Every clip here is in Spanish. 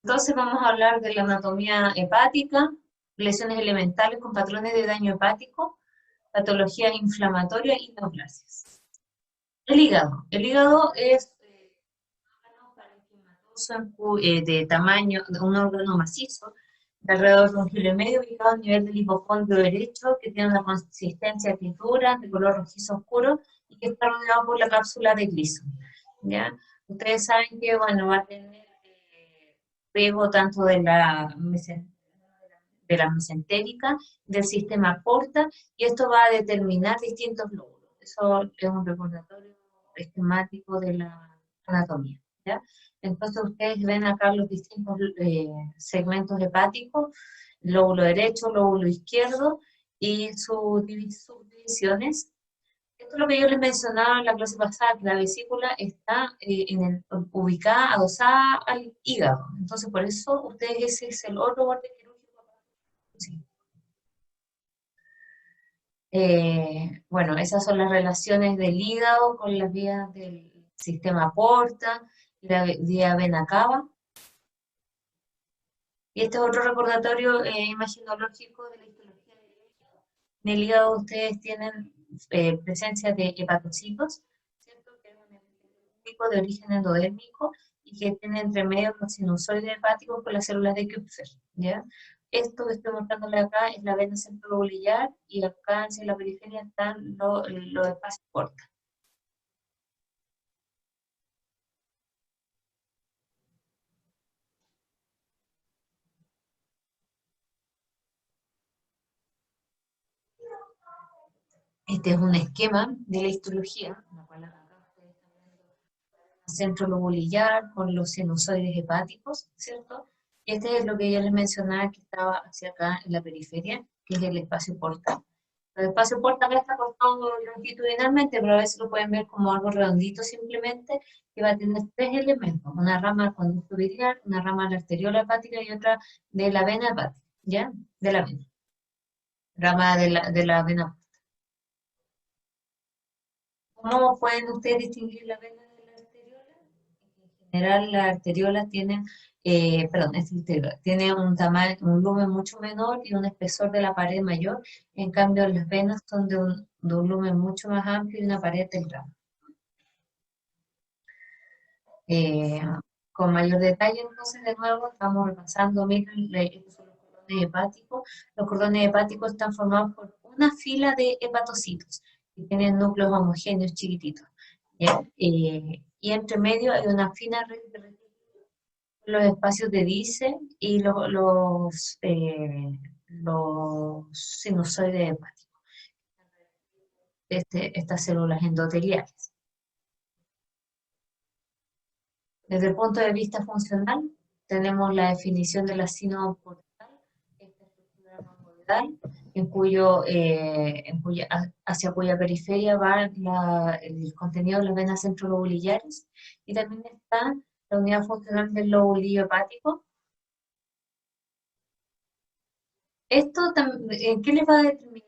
Entonces vamos a hablar de la anatomía hepática, lesiones elementales con patrones de daño hepático, patología inflamatoria y neoplasias. El hígado es de tamaño, de un órgano macizo, de alrededor de 1,5 kg, ubicado a nivel del hipocondrio derecho, que tiene una consistencia tritura, de color rojizo oscuro, y que está rodeado por la cápsula de Gleason, ¿ya? Ustedes saben que, bueno, va a tener riego tanto de la mesentérica, del sistema porta, y esto va a determinar distintos lóbulos. Eso es un recordatorio esquemático de la anatomía, ¿ya? Entonces ustedes ven acá los distintos segmentos hepáticos, lóbulo derecho, lóbulo izquierdo, y sus subdivisiones. Esto es lo que yo les mencionaba en la clase pasada, que la vesícula está ubicada, adosada al hígado. Entonces, por eso ustedes, ese es el otro borde quirúrgico. Sí. Bueno, esas son las relaciones del hígado con las vías del sistema porta, la vía vena cava. Y este es otro recordatorio imaginológico de la histología del hígado. En el hígado ustedes tienen presencia de hepatocitos, ¿cierto? Que es un tipo de origen endodérmico y que tiene entre medio los sinusoides hepáticos con las células de Kupffer, ¿ya? Esto que estoy mostrándole acá es la vena centrolobulillar y acá en la periferia están los espacios porta. Este es un esquema de la histología, la cual acá ustedes están viendo centro lobulillar con los sinusoides hepáticos, ¿cierto? Y este es lo que yo les mencionaba que estaba hacia acá en la periferia, que es el espacio portal. El espacio portal está cortado longitudinalmente, pero a veces lo pueden ver como algo redondito simplemente, que va a tener tres elementos, una rama del conducto biliar, una rama de la arteriola hepática y otra de la vena hepática, ¿ya? De la vena. Rama de la vena. ¿Cómo pueden ustedes distinguir la vena de la arteriola? En general, las arteriolas tienen, perdón, tiene un tamaño, un lumen mucho menor y un espesor de la pared mayor. En cambio, las venas son de un lumen mucho más amplio y una pared delgada. Eh, con mayor detalle, entonces, de nuevo, estamos repasando, miren, estos son los cordones hepáticos. Los cordones hepáticos están formados por una fila de hepatocitos, que tienen núcleos homogéneos chiquititos, ¿ya? Y entre medio hay una fina red de retículos, los espacios de Dice y los sinusoides hepáticos, estas células endoteliales. Desde el punto de vista funcional, tenemos la definición de la sínodo portal, esta estructura romboidal, hacia cuya periferia va el contenido de las venas centrolobulillares, y también está la unidad funcional del lobulillo hepático. ¿En qué les va a determinar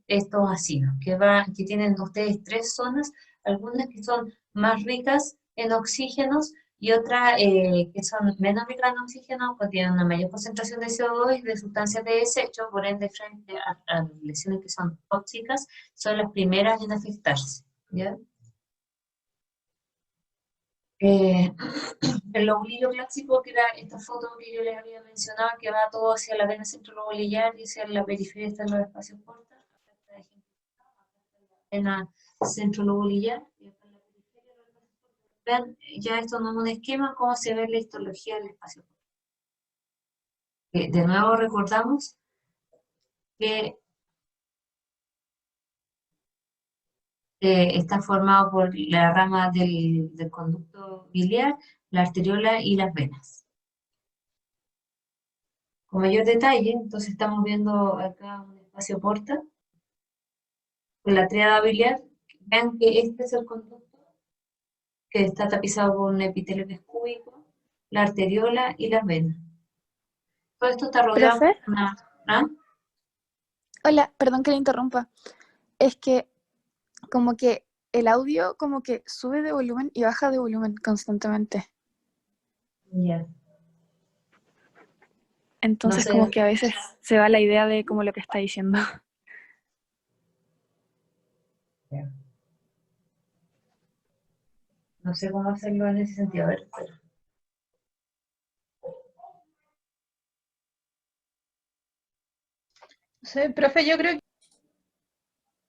estos ácidos? Que tienen ustedes tres zonas, algunas que son más ricas en oxígenos y otras que son menos ricas en oxígeno, pues tienen una mayor concentración de CO2 y de sustancias de desecho, por ende, frente a lesiones que son tóxicas, son las primeras en afectarse, ¿ya? Eh, el lobulillo clásico, que era esta foto que yo les había mencionado, que va todo hacia la vena centrolobulillar y hacia la periferia están los espacios porta, vena centrolobulillar, y acá en la periferia los espacios porta. Vean, ya esto no es un esquema, cómo se ve la histología del espacio porta. De nuevo recordamos que está formado por la rama del conducto biliar, la arteriola y las venas. Con mayor detalle, entonces estamos viendo acá un espacio porta con la tríada biliar. Vean que este es el conducto que está tapizado por un epitelio que es cúbico, la arteriola y las venas. Todo esto está rodeado Profe, por una... ¿Ah? hola, perdón que le interrumpa. Es que como que el audio como que sube de volumen y baja de volumen constantemente. Ya. No Entonces como sé, que a veces se va la idea de como lo que está diciendo. no sé cómo hacerlo en ese sentido. A ver, Sí, profe, yo creo que...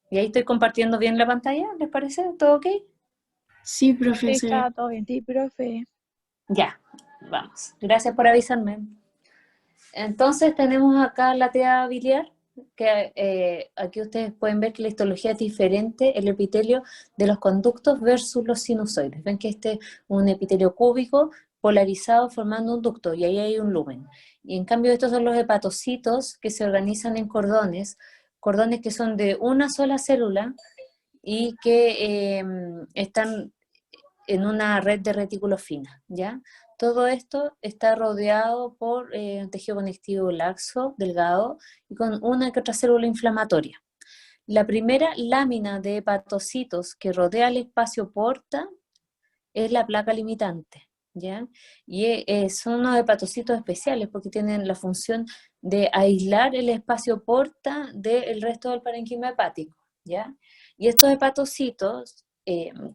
Y ahí estoy compartiendo bien la pantalla, ¿les parece? ¿Todo ok? Sí, Sí, profesor. está todo bien. Sí, profe. Ya, vamos. Gracias por avisarme. Entonces tenemos acá la tea biliar, que aquí ustedes pueden ver que la histología es diferente, el epitelio de los conductos versus los sinusoides. Ven que este es un epitelio cúbico polarizado formando un ducto y ahí hay un lumen. Y en cambio estos son los hepatocitos que se organizan en cordones, cordones que son de una sola célula y que están en una red de retículos fina, ¿ya? Todo esto está rodeado por un tejido conectivo laxo, delgado, y con una que otra célula inflamatoria. La primera lámina de hepatocitos que rodea el espacio porta es la placa limitante, ¿ya? Y son unos hepatocitos especiales porque tienen la función de aislar el espacio porta del resto del parenquima hepático, ¿ya? Y estos hepatocitos,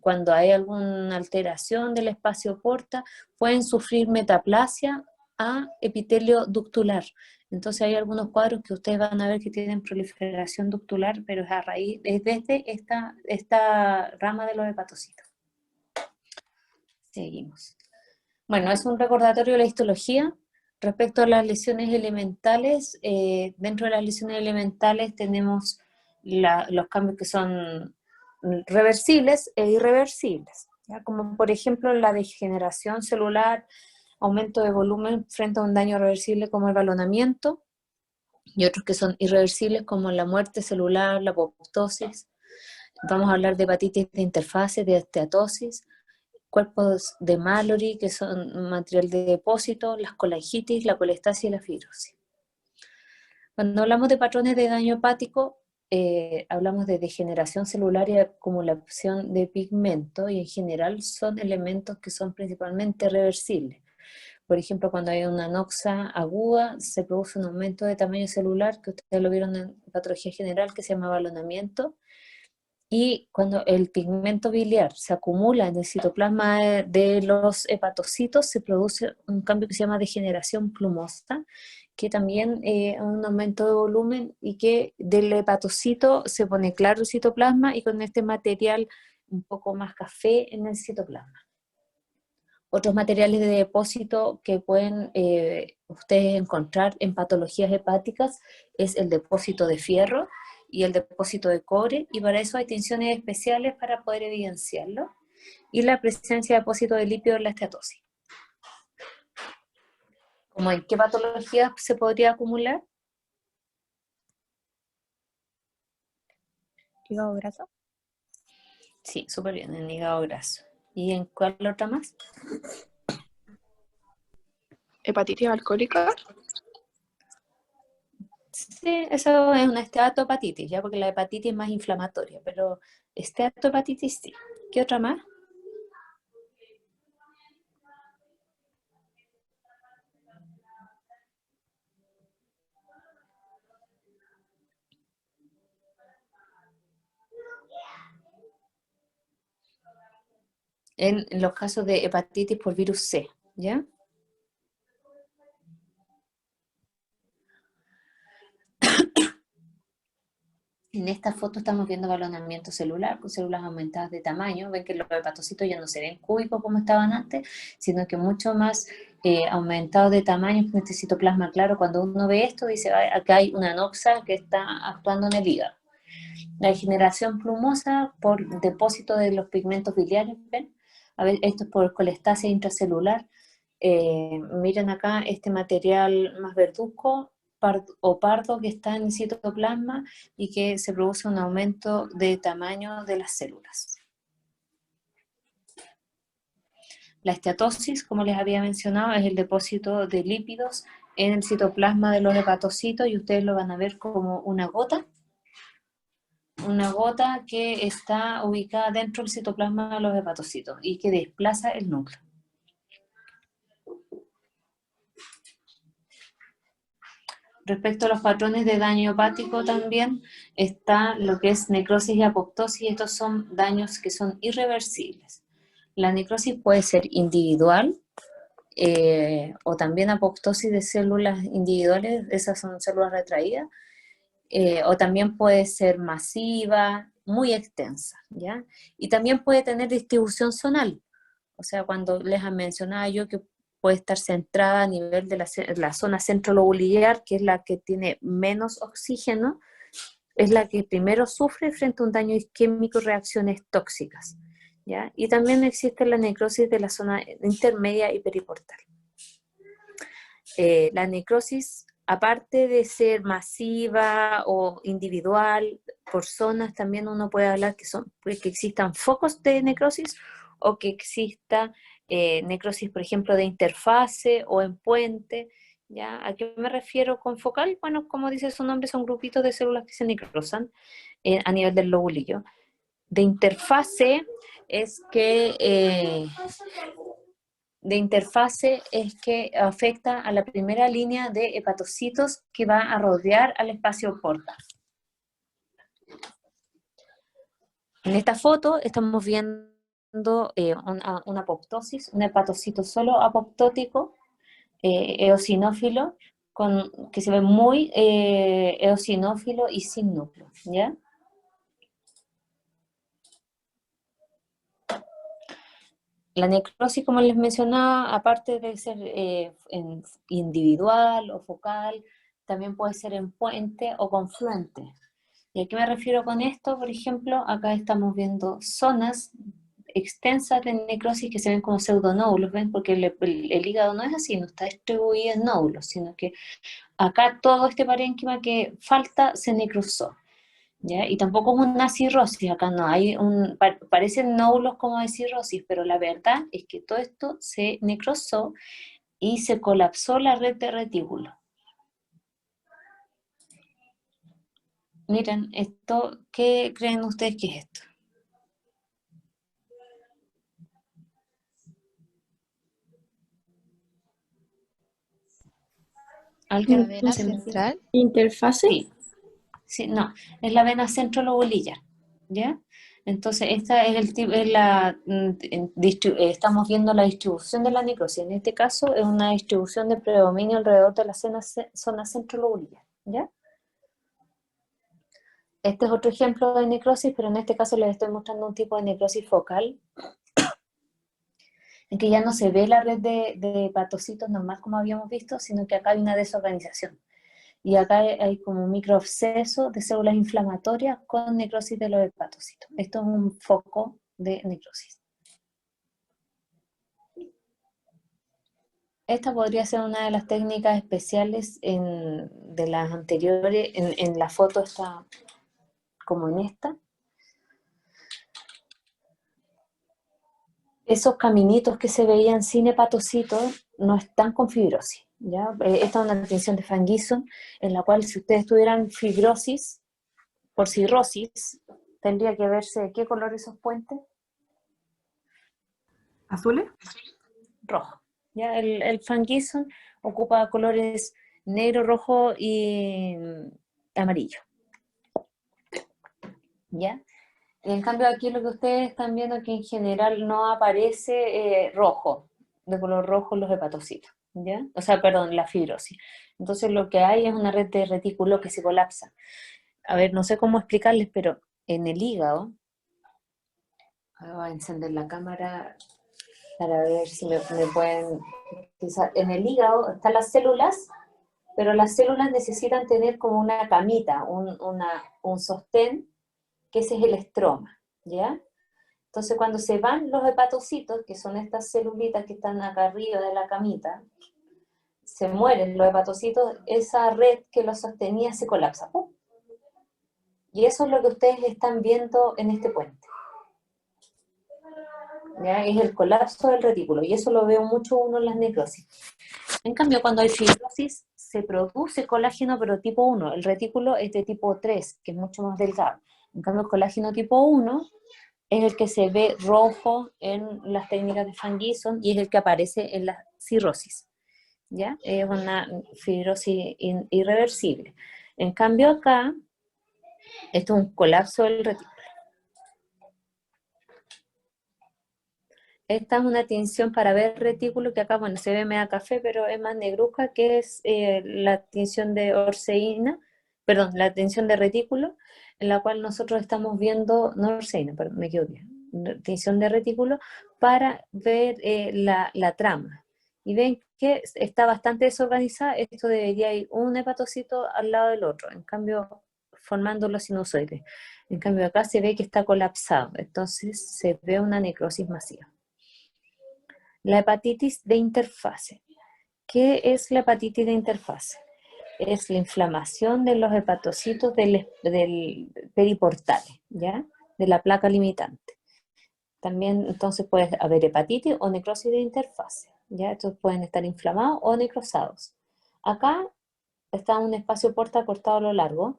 cuando hay alguna alteración del espacio porta, pueden sufrir metaplasia a epitelio ductular. Entonces hay algunos cuadros que ustedes van a ver que tienen proliferación ductular, pero es a raíz, es desde esta rama de los hepatocitos. Seguimos. Bueno, es un recordatorio de la histología. Respecto a las lesiones elementales, dentro de las lesiones elementales tenemos los cambios que son reversibles e irreversibles, ¿ya? Como por ejemplo la degeneración celular, aumento de volumen frente a un daño reversible como el balonamiento, y otros que son irreversibles como la muerte celular, la apoptosis. Vamos a hablar de hepatitis de interfase, de esteatosis, cuerpos de Mallory, que son material de depósito, las colangitis, la colestasis y la fibrosis. Cuando hablamos de patrones de daño hepático, hablamos de degeneración celular y acumulación de pigmento, y en general son elementos que son principalmente reversibles. Por ejemplo, cuando hay una anoxia aguda, se produce un aumento de tamaño celular, que ustedes lo vieron en patología general, que se llama balonamiento. Y cuando el pigmento biliar se acumula en el citoplasma de los hepatocitos, se produce un cambio que se llama degeneración plumosa, que también es un aumento de volumen y que del hepatocito se pone claro el citoplasma y con este material un poco más café en el citoplasma. Otros materiales de depósito que pueden ustedes encontrar en patologías hepáticas es el depósito de fierro y el depósito de cobre, y para eso hay tinciones especiales para poder evidenciarlo, y la presencia de depósito de lípido en la esteatosis. ¿Cómo en qué patologías se podría acumular? ¿Hígado graso? Sí, súper bien, en hígado graso. ¿Y en cuál otra más? Hepatitis alcohólica. Sí, eso es una esteatohepatitis, ya, porque la hepatitis es más inflamatoria, pero esteatohepatitis sí. ¿Qué otra más? En los casos de hepatitis por virus C, ¿ya? En esta foto estamos viendo balonamiento celular con células aumentadas de tamaño. Ven que los hepatocitos ya no se ven cúbicos como estaban antes, sino que mucho más aumentados de tamaño con este citoplasma claro. Cuando uno ve esto, dice, acá hay una anoxia que está actuando en el hígado. La degeneración plumosa por depósito de los pigmentos biliares, ¿ven? A ver, esto es por colestasia intracelular. Miren acá este material más verduzco o pardo que está en el citoplasma y que se produce un aumento de tamaño de las células. La esteatosis, como les había mencionado, es el depósito de lípidos en el citoplasma de los hepatocitos, y ustedes lo van a ver como una gota una gota que está ubicada dentro del citoplasma de los hepatocitos y que desplaza el núcleo. Respecto a los patrones de daño hepático también está lo que es necrosis y apoptosis. Estos son daños que son irreversibles. La necrosis puede ser individual o también apoptosis de células individuales, esas son células retraídas, o también puede ser masiva, muy extensa, ¿ya? Y también puede tener distribución zonal. O sea, cuando les mencionaba yo que puede estar centrada a nivel de la zona centrolobulillar, que es la que tiene menos oxígeno, es la que primero sufre frente a un daño isquémico y reacciones tóxicas, ¿ya? Y también existe la necrosis de la zona intermedia y periportal. La necrosis, aparte de ser masiva o individual, por zonas, también uno puede hablar que existan focos de necrosis o que exista necrosis, por ejemplo, de interfase o en puente, ¿ya? ¿A qué me refiero con focal? Bueno, como dice su nombre, son grupitos de células que se necrosan a nivel del lobulillo. De interfase es que afecta a la primera línea de hepatocitos que va a rodear al espacio porta. En esta foto estamos viendo una apoptosis, un hepatocito solo apoptótico, eosinófilo, que se ve muy eosinófilo y sin núcleo, ¿ya? La necrosis, como les mencionaba, aparte de ser individual o focal, también puede ser en puente o confluente. ¿Y a qué me refiero con esto? Por ejemplo, acá estamos viendo zonas extensas de necrosis que se ven como pseudonódulos, ¿ven? Porque el hígado no es así, no está distribuido en nódulos, sino que acá todo este parénquima que falta se necrosó, ¿ya? Y tampoco es una cirrosis, acá no, parecen nódulos como de cirrosis, pero la verdad es que todo esto se necrosó y se colapsó la red de retículo. Miren, esto, ¿qué creen ustedes que es esto? ¿Alguien ¿La vena se me- central? ¿Interfase? Sí, sí, no, es la vena centrolobulillar, ¿ya? Entonces, esta es estamos viendo la distribución de la necrosis. En este caso, es una distribución de predominio alrededor de la zona centrolobulillar, ¿ya? Este es otro ejemplo de necrosis, pero en este caso les estoy mostrando un tipo de necrosis focal, en que ya no se ve la red de hepatocitos normal como habíamos visto, sino que acá hay una desorganización. Y acá hay como un microabsceso de células inflamatorias con necrosis de los hepatocitos. Esto es un foco de necrosis. Esta podría ser una de las técnicas especiales de las anteriores. En la foto está como en esta. Esos caminitos que se veían sin hepatocitos no están con fibrosis, ¿ya? Esta es una distinción de Van Gieson, en la cual si ustedes tuvieran fibrosis por cirrosis, tendría que verse de qué color esos puentes. ¿Azules? Rojo. ¿Ya? El Van Gieson ocupa colores negro, rojo y amarillo. ¿Ya? Y en cambio aquí lo que ustedes están viendo es que en general no aparece rojo, de color rojo los hepatocitos, ¿ya? O sea, perdón, la fibrosis. Entonces lo que hay es una red de retículo que se colapsa. A ver, no sé cómo explicarles, pero en el hígado, voy a encender la cámara para ver si me pueden... En el hígado están las células, pero las células necesitan tener como una camita, un sostén, que ese es el estroma, ¿ya? Entonces cuando se van los hepatocitos, que son estas celulitas que están acá arriba de la camita, se mueren los hepatocitos, esa red que los sostenía se colapsa. ¡Pum! Y eso es lo que ustedes están viendo en este puente. ¿Ya? Es el colapso del retículo, y eso lo veo mucho uno en las necrosis. En cambio, cuando hay fibrosis, se produce colágeno, pero tipo 1. El retículo es de tipo 3, que es mucho más delgado. En cambio, el colágeno tipo 1 es el que se ve rojo en las técnicas de Van Gieson y es el que aparece en la cirrosis, ¿ya? Es una fibrosis irreversible. En cambio acá, esto es un colapso del retículo. Esta es una tinción para ver retículo, que acá, bueno, se ve media café, pero es más negruzca, que es la tinción de orceína, perdón, la tinción de retículo, en la cual nosotros estamos viendo, no orceína, perdón, me equivoqué, tinción de retículo, para ver la trama. Y ven que está bastante desorganizada, esto debería ir un hepatocito al lado del otro, en cambio, formando los sinusoides. En cambio acá se ve que está colapsado, entonces se ve una necrosis masiva. La hepatitis de interfase. ¿Qué es la hepatitis de interfase? Es la inflamación de los hepatocitos del periportal, ¿ya? De la placa limitante. También entonces puede haber hepatitis o necrosis de interfase, ¿ya? Estos pueden estar inflamados o necrosados. Acá está un espacio porta cortado a lo largo,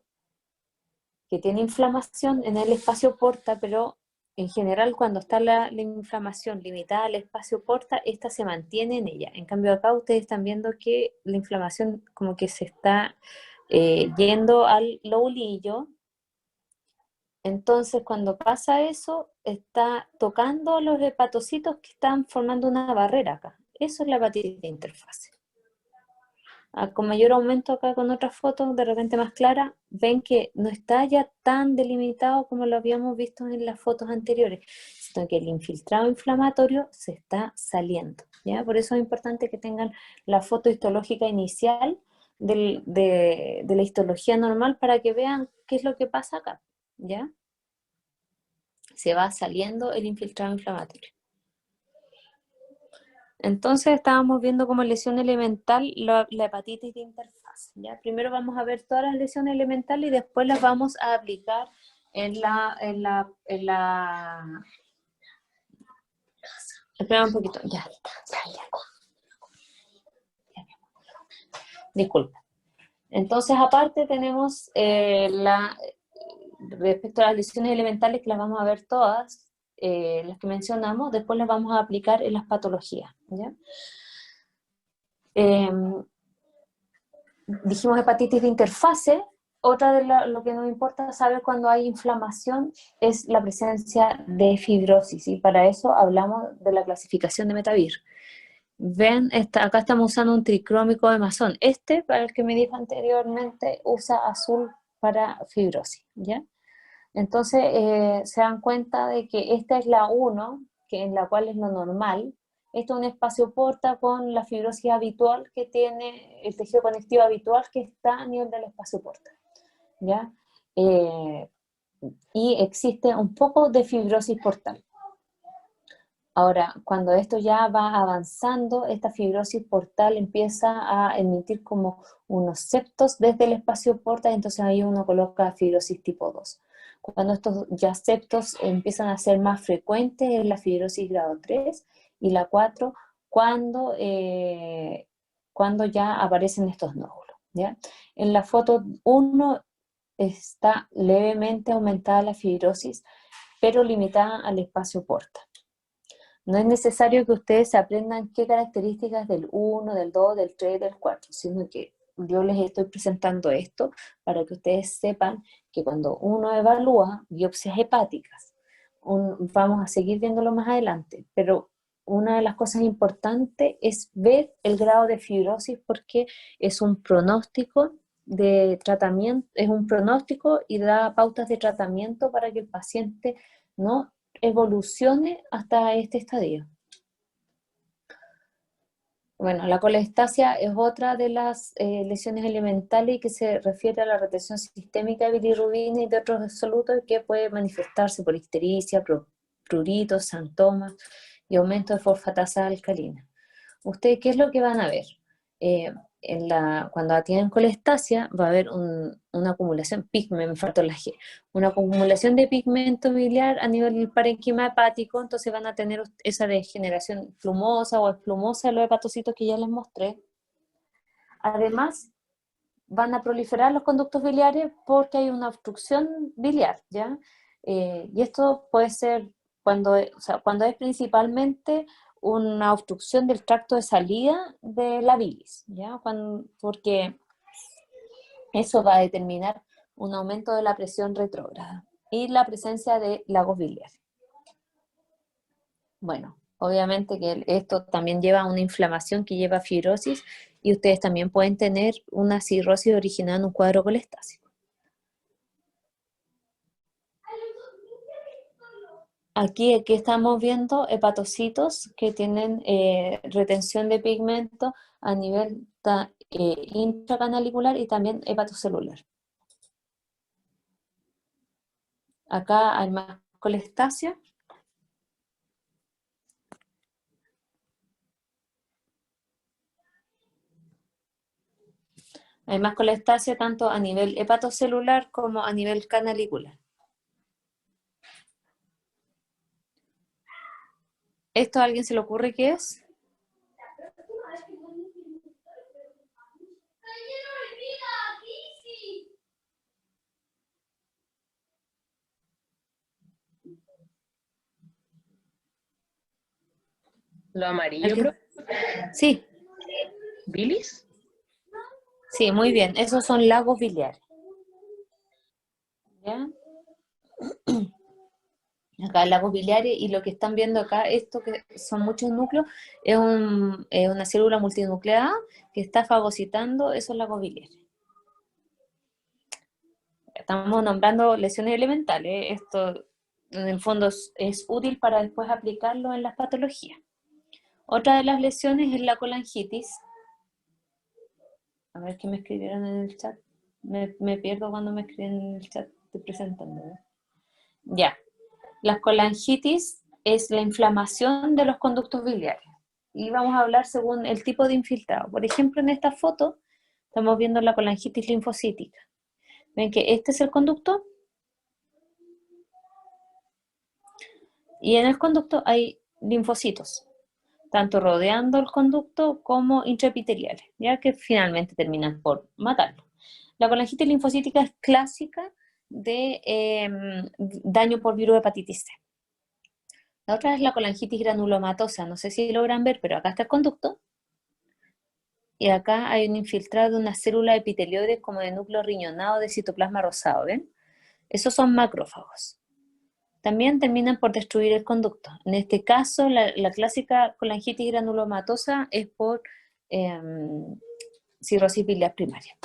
que tiene inflamación en el espacio porta, pero en general cuando está la inflamación limitada al espacio porta, esta se mantiene en ella. En cambio acá ustedes están viendo que la inflamación como que se está yendo al lobulillo. Entonces cuando pasa eso, está tocando a los hepatocitos que están formando una barrera acá. Eso es la hepatitis de interfase. Con mayor aumento acá con otras fotos, de repente más claras, ven que no está ya tan delimitado como lo habíamos visto en las fotos anteriores, sino que el infiltrado inflamatorio se está saliendo, ¿ya? Por eso es importante que tengan la foto histológica inicial de la histología normal para que vean qué es lo que pasa acá, ¿ya? Se va saliendo el infiltrado inflamatorio. Entonces estábamos viendo como lesión elemental la hepatitis de interfase, ¿ya? Primero vamos a ver todas las lesiones elementales y después las vamos a aplicar Espera un poquito, ya. Disculpa. Entonces aparte tenemos respecto a las lesiones elementales, que las vamos a ver todas, las que mencionamos, después las vamos a aplicar en las patologías, ¿ya? Dijimos hepatitis de interfase. Otra de lo que nos importa saber cuando hay inflamación es la presencia de fibrosis, y para eso hablamos de la clasificación de Metavir. Ven, acá estamos usando un tricrómico de Masson. Para el que me dijo anteriormente, usa azul para fibrosis, ¿ya? Entonces, se dan cuenta de que esta es la 1, en la cual es lo normal. Esto es un espacio porta con la fibrosis habitual que tiene el tejido conectivo habitual que está a nivel del espacio porta, ¿ya? Y existe un poco de fibrosis portal. Ahora, cuando esto ya va avanzando, esta fibrosis portal empieza a emitir como unos septos desde el espacio porta, y entonces ahí uno coloca fibrosis tipo 2. Cuando estos ya septos empiezan a ser más frecuentes, es la fibrosis grado 3, y la 4, cuando ya aparecen estos nódulos, ¿ya? En la foto 1 está levemente aumentada la fibrosis, pero limitada al espacio porta. No es necesario que ustedes aprendan qué características del 1, del 2, del 3, del 4, sino que yo les estoy presentando esto para que ustedes sepan que cuando uno evalúa biopsias hepáticas, vamos a seguir viéndolo más adelante, pero una de las cosas importantes es ver el grado de fibrosis, porque es un pronóstico de tratamiento, es un pronóstico y da pautas de tratamiento para que el paciente no evolucione hasta este estadio. Bueno, la colestasia es otra de las lesiones elementales y que se refiere a la retención sistémica de bilirrubina y de otros solutos, que puede manifestarse por ictericia, pruritos, xantomas y aumento de fosfatasa alcalina. ¿Ustedes qué es lo que van a ver? Cuando tienen colestasia va a haber una acumulación, me faltó la G, una acumulación de pigmento biliar a nivel del parénquima hepático, entonces van a tener esa degeneración plumosa o esplumosa de los hepatocitos que ya les mostré. Además, van a proliferar los conductos biliares porque hay una obstrucción biliar, ¿ya? Y esto puede ser cuando es principalmente una obstrucción del tracto de salida de la bilis, ¿ya? Porque eso va a determinar un aumento de la presión retrógrada y la presencia de lagos biliares. Bueno, obviamente que esto también lleva a una inflamación que lleva a fibrosis y ustedes también pueden tener una cirrosis originada en un cuadro colestásico. Aquí estamos viendo hepatocitos que tienen retención de pigmento a nivel intracanalicular y también hepatocelular. Acá hay más colestasia. Hay más colestasia tanto a nivel hepatocelular como a nivel canalicular. ¿Esto a alguien se le ocurre qué es? Lo amarillo, ¿Alguien? profe. Sí, ¿Bilis? sí, muy bien. Esos son lagos biliares. ¿Ya? Acá lagos biliares, y lo que están viendo acá, esto que son muchos núcleos, es una célula multinucleada que está fagocitando esos lagos biliares. Estamos nombrando lesiones elementales. Esto en el fondo es útil para después aplicarlo en las patologías. Otra de las lesiones es la colangitis. A ver qué me escribieron en el chat. Me pierdo cuando me escriben en el chat. Estoy presentando, ¿no? Ya. La colangitis es la inflamación de los conductos biliares. Y vamos a hablar según el tipo de infiltrado. Por ejemplo, en esta foto estamos viendo la colangitis linfocítica. ¿Ven que este es el conducto? Y en el conducto hay linfocitos, tanto rodeando el conducto como intraepiteliales, ya que finalmente terminan por matarlo. La colangitis linfocítica es clásica de daño por virus de hepatitis C. La otra es la colangitis granulomatosa. No sé si logran ver, pero acá está el conducto. Y acá hay un infiltrado de una célula epitelioide como de núcleo riñonado de citoplasma rosado, ¿ven? Esos son macrófagos. También terminan por destruir el conducto. En este caso, la clásica colangitis granulomatosa es por cirrosis biliar primaria.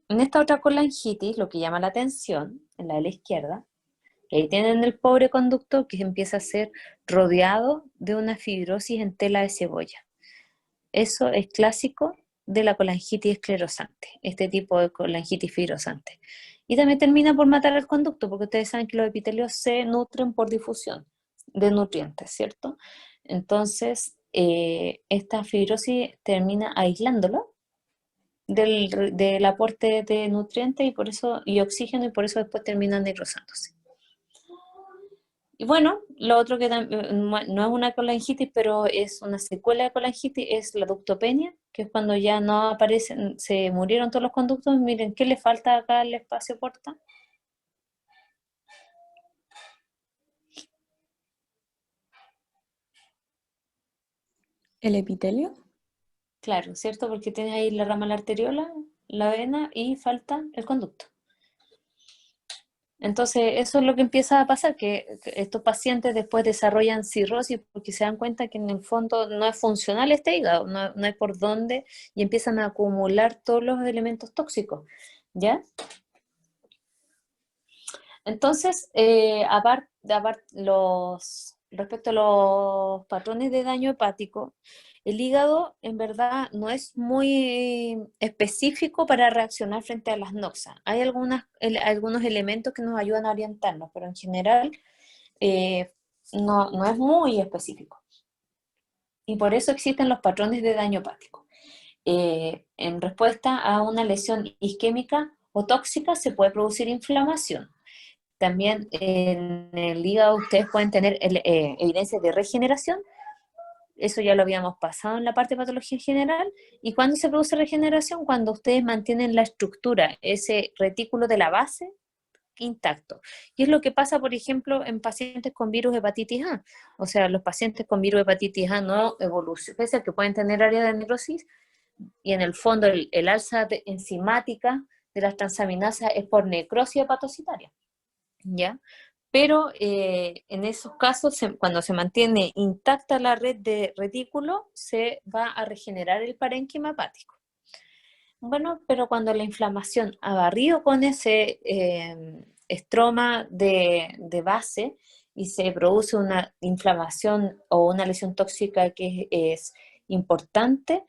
En esta otra colangitis, lo que llama la atención, en la de la izquierda, que ahí tienen el pobre conducto que empieza a ser rodeado de una fibrosis en tela de cebolla. Eso es clásico de la colangitis esclerosante, este tipo de colangitis fibrosante. Y también termina por matar el conducto, porque ustedes saben que los epitelios se nutren por difusión de nutrientes, ¿cierto? Entonces, esta fibrosis termina aislándolo del aporte de nutrientes y oxígeno, y por eso después termina necrosándose. Y bueno, lo otro que no es una colangitis, pero es una secuela de colangitis, es la ductopenia, que es cuando ya no aparecen, se murieron todos los conductos. Miren, ¿qué le falta acá al espacio porta? ¿El epitelio? Claro, ¿cierto? Porque tienes ahí la rama de la arteriola, la vena, y falta el conducto. Entonces, eso es lo que empieza a pasar, que estos pacientes después desarrollan cirrosis porque se dan cuenta que en el fondo no es funcional este hígado, no hay por dónde, y empiezan a acumular todos los elementos tóxicos, ¿ya? Entonces, respecto a los patrones de daño hepático, el hígado en verdad no es muy específico para reaccionar frente a las noxas. Hay algunos elementos que nos ayudan a orientarnos, pero en general no es muy específico. Y por eso existen los patrones de daño hepático. En respuesta a una lesión isquémica o tóxica se puede producir inflamación. También en el hígado ustedes pueden tener evidencias de regeneración Eso ya lo habíamos pasado en la parte de patología general. ¿Y cuándo se produce regeneración? Cuando ustedes mantienen la estructura, ese retículo de la base intacto. Y es lo que pasa, por ejemplo, en pacientes con virus hepatitis A. O sea, los pacientes con virus hepatitis A no evolucionan, pese a que pueden tener área de necrosis, y en el fondo el alza enzimática de las transaminasas es por necrosis hepatocitaria, ¿ya? Pero en esos casos, cuando se mantiene intacta la red de retículo, se va a regenerar el parénquima hepático. Bueno, pero cuando la inflamación ha barrido con ese estroma de base y se produce una inflamación o una lesión tóxica que es importante,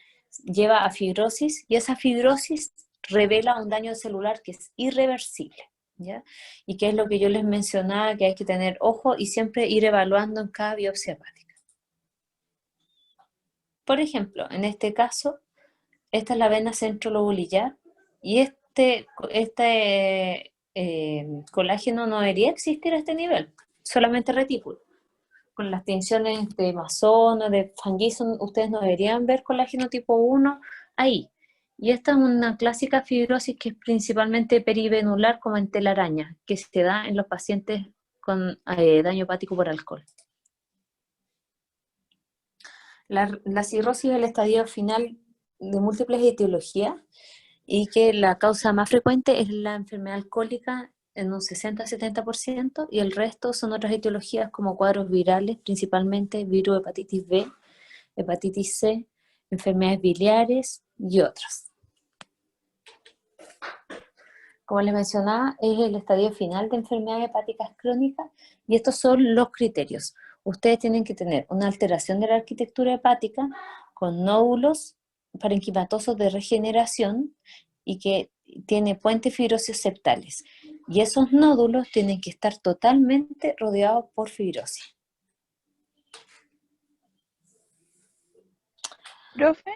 lleva a fibrosis, y esa fibrosis revela un daño celular que es irreversible, ¿ya? Y que es lo que yo les mencionaba, que hay que tener ojo y siempre ir evaluando en cada biopsia hepática. Por ejemplo, en este caso, esta es la vena centrolobulillar, y este colágeno no debería existir a este nivel, solamente retículo. Con las tinciones de Mason o de Fangison, ustedes no deberían ver colágeno tipo 1 ahí. Y esta es una clásica fibrosis que es principalmente perivenular, como en telaraña, que se da en los pacientes con daño hepático por alcohol. La cirrosis es el estadio final de múltiples etiologías, y que la causa más frecuente es la enfermedad alcohólica en un 60-70%, y el resto son otras etiologías como cuadros virales, principalmente virus, hepatitis B, hepatitis C, enfermedades biliares y otras. Como les mencionaba, es el estadio final de enfermedades hepáticas crónicas, y estos son los criterios. Ustedes tienen que tener una alteración de la arquitectura hepática con nódulos parenquimatosos de regeneración y que tiene puentes fibrosos septales. Y esos nódulos tienen que estar totalmente rodeados por fibrosis. Profe,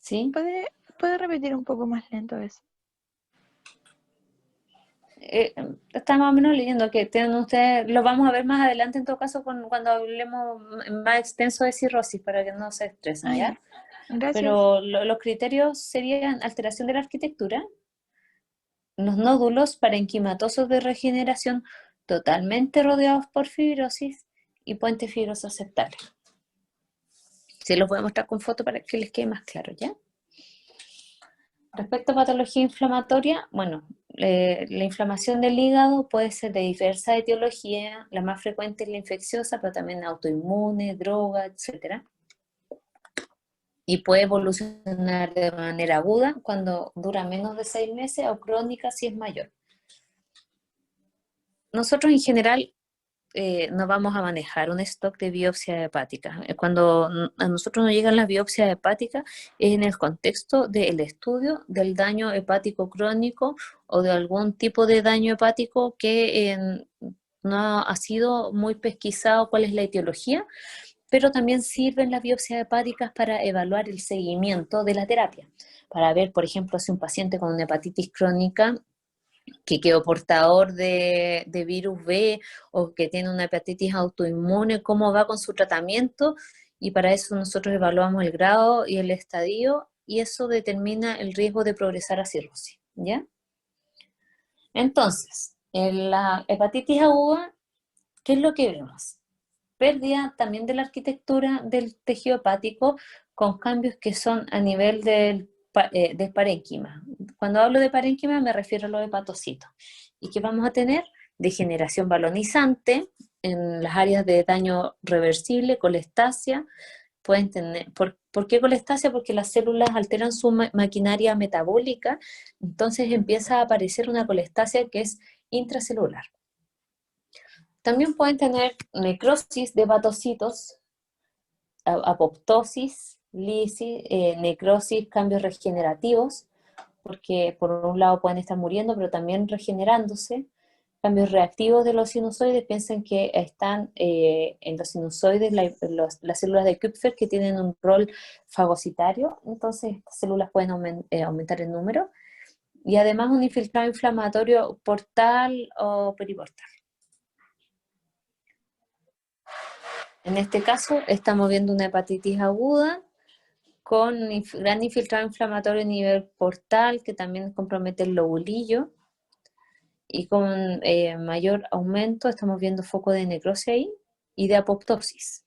¿Sí? ¿puede repetir un poco más lento eso? Está más o menos leyendo que tienen ustedes, lo vamos a ver más adelante en todo caso cuando hablemos más extenso de cirrosis, para que no se estresen, ¿ya? Gracias. Pero los criterios serían alteración de la arquitectura, los nódulos parenquimatosos de regeneración totalmente rodeados por fibrosis y puentes fibrosos septales. Sí, los voy a mostrar con foto para que les quede más claro, ¿ya? Respecto a patología inflamatoria, bueno, la inflamación del hígado puede ser de diversa etiología, la más frecuente es la infecciosa, pero también autoinmune, droga, etc. Y puede evolucionar de manera aguda cuando dura menos de 6 meses o crónica si es mayor. Nosotros en general no vamos a manejar un stock de biopsia hepática. Cuando a nosotros nos llegan las biopsias hepáticas es en el contexto del estudio del daño hepático crónico o de algún tipo de daño hepático que no ha sido muy pesquisado cuál es la etiología, pero también sirven las biopsias hepáticas para evaluar el seguimiento de la terapia, para ver, por ejemplo, si un paciente con una hepatitis crónica que quedó portador de virus B o que tiene una hepatitis autoinmune, cómo va con su tratamiento, y para eso nosotros evaluamos el grado y el estadio, y eso determina el riesgo de progresar a cirrosis, ¿ya? Entonces, en la hepatitis aguda, ¿qué es lo que vemos? Pérdida también de la arquitectura del tejido hepático con cambios que son a nivel del parénquima. Cuando hablo de parénquima me refiero a los hepatocitos. ¿Y qué vamos a tener? Degeneración balonizante en las áreas de daño reversible, colestasia. Pueden tener, ¿por qué colestasia? Porque las células alteran su maquinaria metabólica, entonces empieza a aparecer una colestasia que es intracelular. También pueden tener necrosis de hepatocitos, apoptosis, lisis, necrosis, cambios regenerativos, porque por un lado pueden estar muriendo, pero también regenerándose. Cambios reactivos de los sinusoides, piensen que están en los sinusoides las células de Kupffer que tienen un rol fagocitario, entonces estas células pueden aumentar en número. Y además un infiltrado inflamatorio portal o periportal. En este caso estamos viendo una hepatitis aguda con gran infiltrado inflamatorio a nivel portal, que también compromete el lobulillo, y con mayor aumento estamos viendo foco de necrosis ahí y de apoptosis.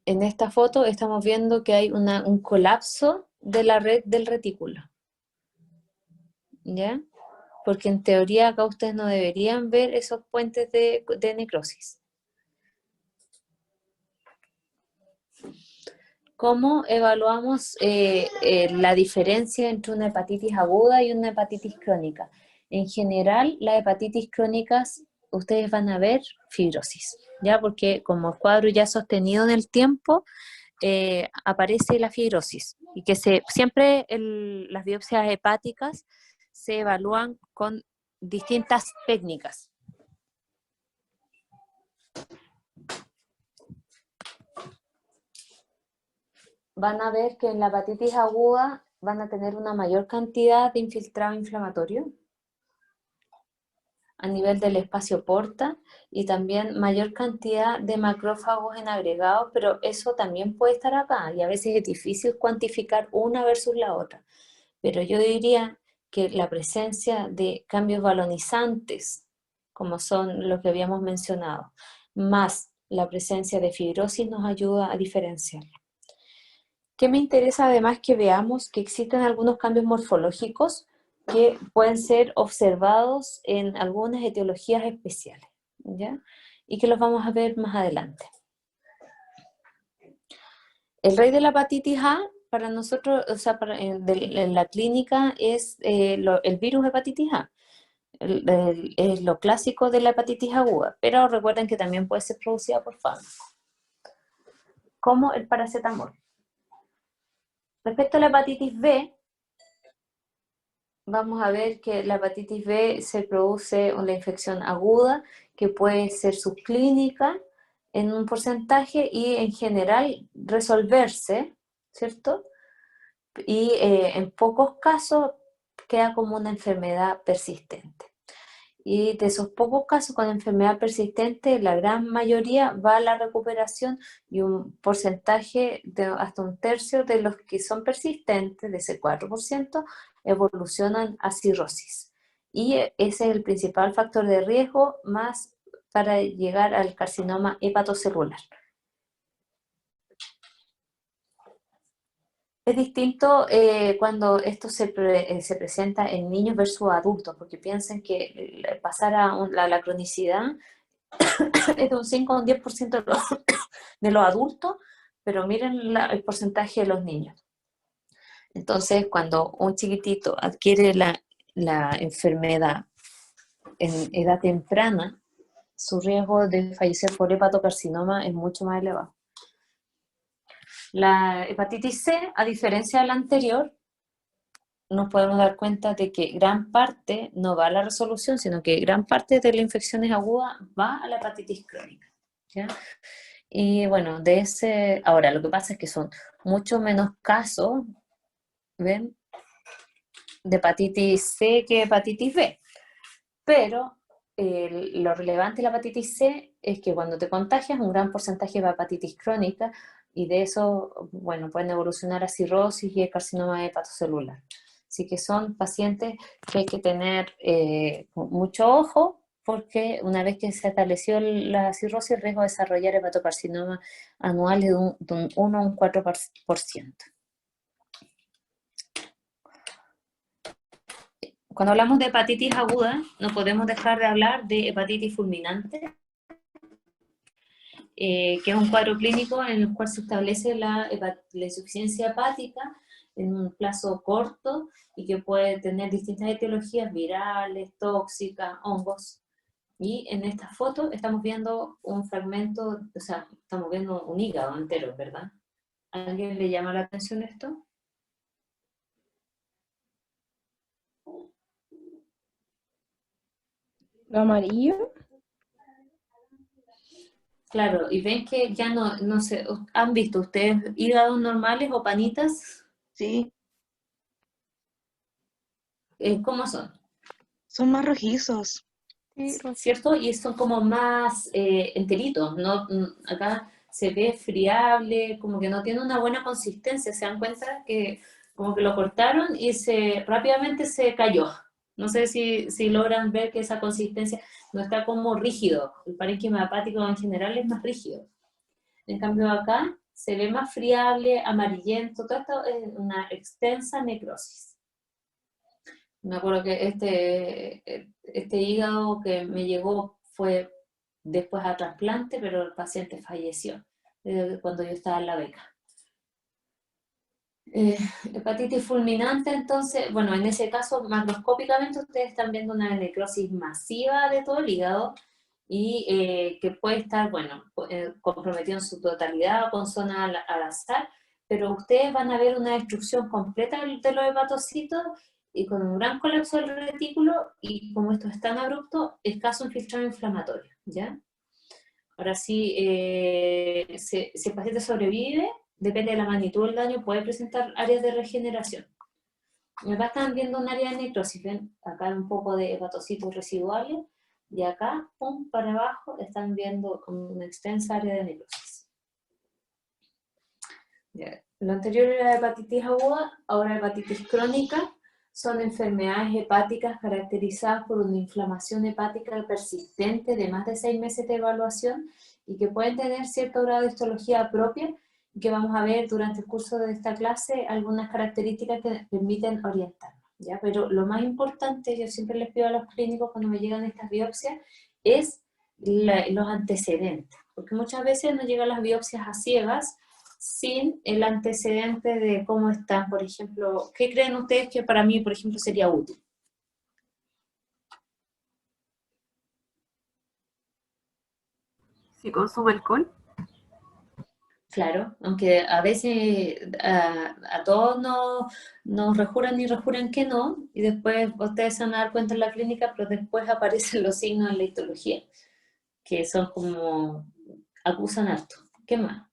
En esta foto estamos viendo que hay un colapso de la red del retículo, ¿ya? Porque en teoría acá ustedes no deberían ver esos puentes de necrosis. ¿Cómo evaluamos la diferencia entre una hepatitis aguda y una hepatitis crónica? En general, las hepatitis crónicas, ustedes van a ver fibrosis, ¿ya? Porque como el cuadro ya es sostenido en el tiempo, aparece la fibrosis. Y que siempre las biopsias hepáticas se evalúan con distintas técnicas. Van a ver que en la hepatitis aguda van a tener una mayor cantidad de infiltrado inflamatorio a nivel del espacio porta y también mayor cantidad de macrófagos en agregados, pero eso también puede estar acá y a veces es difícil cuantificar una versus la otra. Pero yo diría que la presencia de cambios balonizantes, como son los que habíamos mencionado, más la presencia de fibrosis nos ayuda a diferenciar. ¿Qué me interesa además que veamos? Que existen algunos cambios morfológicos que pueden ser observados en algunas etiologías especiales, ¿ya? Y que los vamos a ver más adelante. El rey de la hepatitis A, para nosotros, o sea, en la clínica es el virus hepatitis A. Es lo clásico de la hepatitis aguda, pero recuerden que también puede ser producida por fármacos, como el paracetamol. Respecto a la hepatitis B, vamos a ver que la hepatitis B se produce una infección aguda que puede ser subclínica en un porcentaje y en general resolverse, ¿cierto? Y en pocos casos queda como una enfermedad persistente. Y de esos pocos casos con enfermedad persistente, la gran mayoría va a la recuperación y un porcentaje de hasta un tercio de los que son persistentes, de ese 4%, evolucionan a cirrosis. Y ese es el principal factor de riesgo más para llegar al carcinoma hepatocelular. Es distinto cuando esto se presenta en niños versus adultos, porque piensen que pasar a la cronicidad es de un 5 o un 10% de los adultos, pero miren el porcentaje de los niños. Entonces, cuando un chiquitito adquiere la enfermedad en edad temprana, su riesgo de fallecer por hepatocarcinoma es mucho más elevado. La hepatitis C, a diferencia de la anterior, nos podemos dar cuenta de que gran parte no va a la resolución, sino que gran parte de las infecciones agudas va a la hepatitis crónica, ¿ya? Y bueno, ahora lo que pasa es que son mucho menos casos, ¿ven?, de hepatitis C que hepatitis B, pero lo relevante de la hepatitis C es que cuando te contagias un gran porcentaje va a hepatitis crónica y de eso, bueno, pueden evolucionar a cirrosis y el carcinoma hepatocelular. Así que son pacientes que hay que tener mucho ojo, porque una vez que se estableció la cirrosis, el riesgo de desarrollar hepatocarcinoma anual es de un 1 a un 4%. Cuando hablamos de hepatitis aguda, no podemos dejar de hablar de hepatitis fulminante, que es un cuadro clínico en el cual se establece la insuficiencia hepática en un plazo corto y que puede tener distintas etiologías virales, tóxicas, hongos. Y en esta foto estamos viendo un fragmento, o sea, estamos viendo un hígado entero, ¿verdad? ¿A alguien le llama la atención esto? ¿Lo amarillo? Claro, y ven que ya no sé, ¿han visto ustedes hígados normales o panitas? Sí, ¿Cómo son? son más rojizos. Sí, Rosy. ¿cierto? Y son como más enteritos, ¿no? Acá se ve friable, como que no tiene una buena consistencia, se dan cuenta que como que lo cortaron y rápidamente se cayó. No sé si logran ver que esa consistencia no está como rígido, el parénquima hepático en general es más rígido. En cambio acá se ve más friable, amarillento, todo esto es una extensa necrosis. Me acuerdo que este hígado que me llegó fue después a trasplante, pero el paciente falleció cuando yo estaba en la beca. Hepatitis fulminante, entonces, bueno, en ese caso, macroscópicamente ustedes están viendo una necrosis masiva de todo el hígado y que puede estar, bueno, comprometido en su totalidad o con zona al azar, pero ustedes van a ver una destrucción completa de los hepatocitos y con un gran colapso del retículo y como esto es tan abrupto, escaso infiltrado inflamatorio, ¿ya? Ahora sí, si el paciente sobrevive, depende de la magnitud del daño, puede presentar áreas de regeneración. Acá están viendo un área de necrosis, ven, acá hay un poco de hepatocitos residuales, y acá, pum, para abajo, están viendo una extensa área de necrosis. Ya. Lo anterior era hepatitis aguda, ahora hepatitis crónica. Son enfermedades hepáticas caracterizadas por una inflamación hepática persistente de más de 6 meses de evaluación y que pueden tener cierto grado de histología propia y que vamos a ver durante el curso de esta clase algunas características que permiten orientarnos, ¿ya? Pero lo más importante, yo siempre les pido a los clínicos cuando me llegan estas biopsias, es los antecedentes, porque muchas veces nos llegan las biopsias a ciegas sin el antecedente de cómo están, por ejemplo, ¿qué creen ustedes que para mí, por ejemplo, sería útil? Si consume alcohol. Claro, aunque a veces a todos nos rejuran y rejuran que no, y después ustedes se van a dar cuenta en la clínica, pero después aparecen los signos en la histología, que son como, acusan harto. ¿Qué más?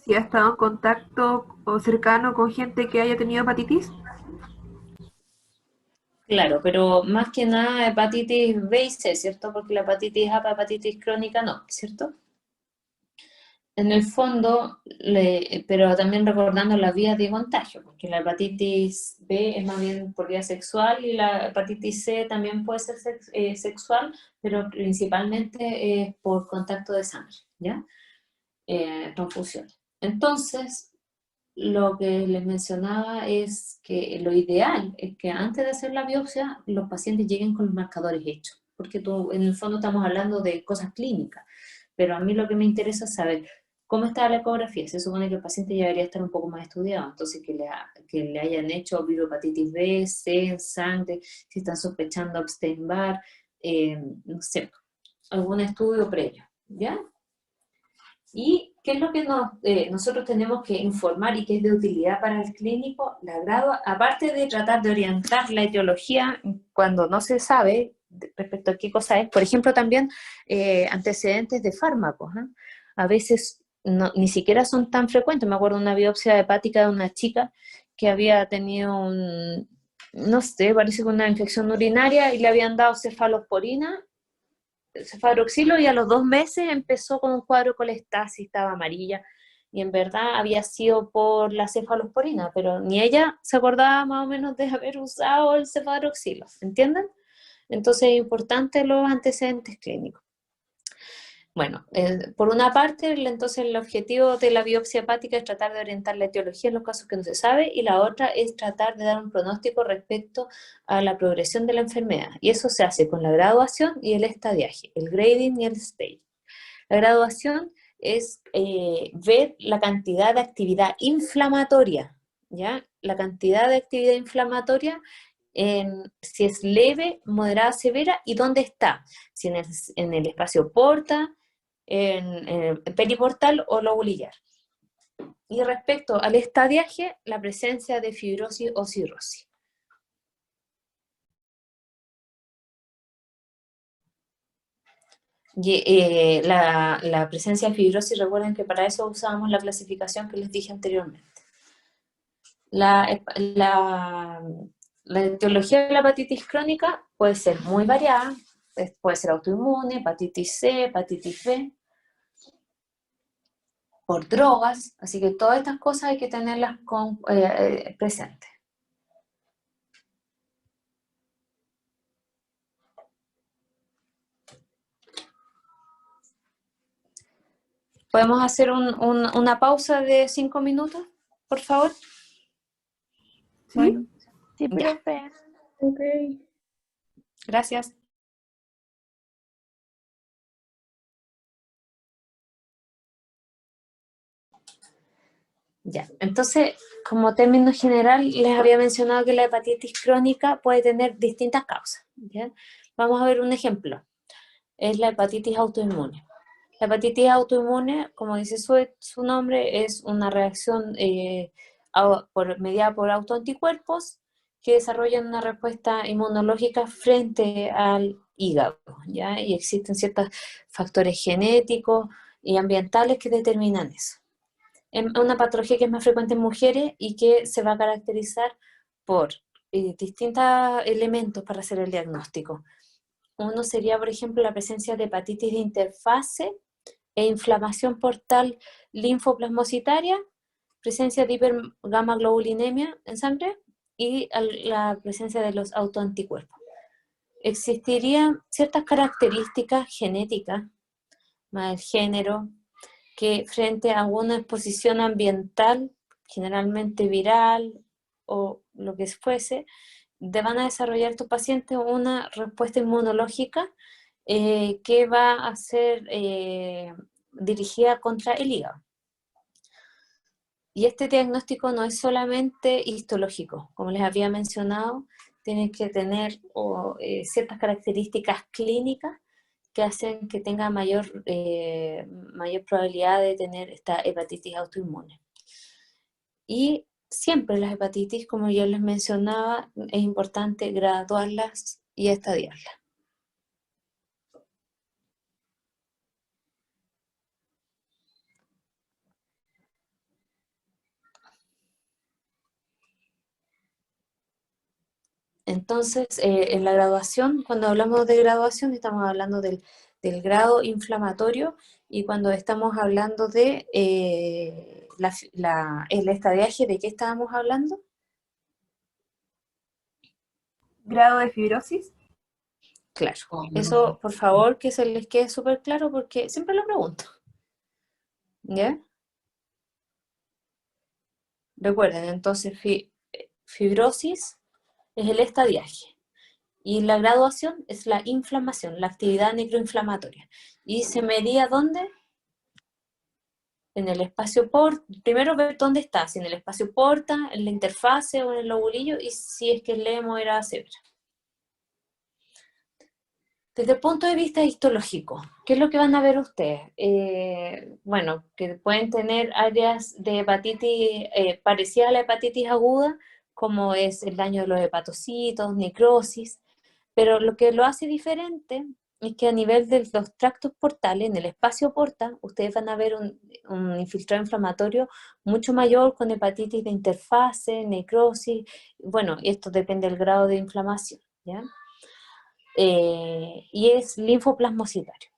Si ha estado en contacto o cercano con gente que haya tenido hepatitis. Claro, pero más que nada hepatitis B y C, ¿cierto? Porque la hepatitis A, hepatitis crónica no, ¿cierto? En el fondo, pero también recordando las vías de contagio, porque la hepatitis B es más bien por vía sexual y la hepatitis C también puede ser sexual, pero principalmente es por contacto de sangre, ¿ya? Transfusión. Entonces, lo que les mencionaba es que lo ideal es que antes de hacer la biopsia los pacientes lleguen con los marcadores hechos, porque en el fondo estamos hablando de cosas clínicas, pero a mí lo que me interesa es saber cómo está la ecografía. Se supone que el paciente ya debería estar un poco más estudiado, entonces que le hayan hecho virohepatitis B, C, en sangre, si están sospechando Epstein-Barr, no sé, algún estudio previo, ¿ya? ¿Y qué es lo que nosotros tenemos que informar y que es de utilidad para el clínico? La grado, aparte de tratar de orientar la etiología cuando no se sabe respecto a qué cosa es, por ejemplo, también antecedentes de fármacos, ¿eh? A veces ni siquiera son tan frecuentes. Me acuerdo de una biopsia hepática de una chica que había tenido no sé, parece que una infección urinaria y le habían dado cefalosporina, cefadroxilo, y a los 2 meses empezó con un cuadro de colestasis, estaba amarilla, y en verdad había sido por la cefalosporina, pero ni ella se acordaba más o menos de haber usado el cefadroxilo, ¿entienden? Entonces es importante los antecedentes clínicos. Bueno, por una parte, entonces el objetivo de la biopsia hepática es tratar de orientar la etiología en los casos que no se sabe, y la otra es tratar de dar un pronóstico respecto a la progresión de la enfermedad. Y eso se hace con la graduación y el estadiaje, el grading y el stage. La graduación es ver la cantidad de actividad inflamatoria, ¿ya? La cantidad de actividad inflamatoria si es leve, moderada, severa, y dónde está, si en el espacio porta, en el periportal o lobulillar. Y respecto al estadiaje, la presencia de fibrosis o cirrosis. Y, la presencia de fibrosis, recuerden que para eso usábamos la clasificación que les dije anteriormente. La etiología de la hepatitis crónica puede ser muy variada, puede ser autoinmune, hepatitis C, hepatitis B, por drogas, así que todas estas cosas hay que tenerlas presentes. ¿Podemos hacer una pausa de 5 minutos, por favor? ¿Sí? Bueno, sí, Ya. profe. Ok. Gracias. Ya, entonces, como término general, les había mencionado que la hepatitis crónica puede tener distintas causas, ¿ya? Vamos a ver un ejemplo. Es la hepatitis autoinmune. La hepatitis autoinmune, como dice su nombre, es una reacción mediada por autoanticuerpos que desarrollan una respuesta inmunológica frente al hígado, ¿ya? Y existen ciertos factores genéticos y ambientales que determinan eso. Es una patología que es más frecuente en mujeres y que se va a caracterizar por distintos elementos para hacer el diagnóstico. Uno sería, por ejemplo, la presencia de hepatitis de interfase e inflamación portal linfoplasmocitaria, presencia de hipergamaglobulinemia en sangre y la presencia de los autoanticuerpos. Existirían ciertas características genéticas, más el género, que frente a una exposición ambiental, generalmente viral o lo que fuese, van a desarrollar tus pacientes una respuesta inmunológica que va a ser dirigida contra el hígado. Y este diagnóstico no es solamente histológico, como les había mencionado, tiene que tener ciertas características clínicas que hacen que tenga mayor probabilidad de tener esta hepatitis autoinmune. Y siempre las hepatitis, como yo les mencionaba, es importante graduarlas y estadiarlas. Entonces, en la graduación, cuando hablamos de graduación, estamos hablando del grado inflamatorio, y cuando estamos hablando de el estadiaje, ¿de qué estábamos hablando? Grado de fibrosis. Claro, eso por favor que se les quede súper claro porque siempre lo pregunto. ¿Ya? Recuerden, entonces, fibrosis es el estadiaje. Y la graduación es la inflamación, la actividad necroinflamatoria. ¿Y se medía dónde? En el espacio porta. Primero ver dónde está, si en el espacio porta, en la interfase o en el lobulillo, y si es que el lemo era severa. Desde el punto de vista histológico, ¿qué es lo que van a ver ustedes? Bueno, que pueden tener áreas de hepatitis parecidas a la hepatitis aguda, como es el daño de los hepatocitos, necrosis, pero lo que lo hace diferente es que a nivel de los tractos portales, en el espacio porta, ustedes van a ver un infiltrado inflamatorio mucho mayor con hepatitis de interfase, necrosis, bueno, esto depende del grado de inflamación, ¿ya? Y es linfoplasmocitario.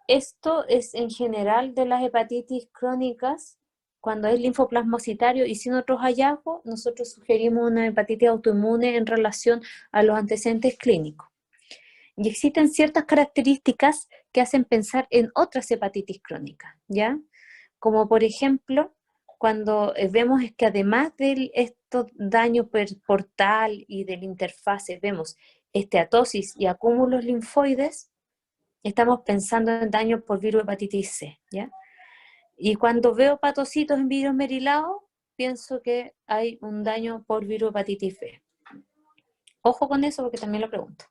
Esto es en general de las hepatitis crónicas. Cuando es linfoplasmocitario y sin otros hallazgos, nosotros sugerimos una hepatitis autoinmune en relación a los antecedentes clínicos. Y existen ciertas características que hacen pensar en otras hepatitis crónicas, ¿ya? Como por ejemplo, cuando vemos que además de estos daños portal y del interfase, vemos esteatosis y acúmulos linfoides, estamos pensando en daño por virus hepatitis C, ¿ya? Y cuando veo hepatocitos en virus merilado, pienso que hay un daño por virus hepatitis B. Ojo con eso porque también lo pregunto.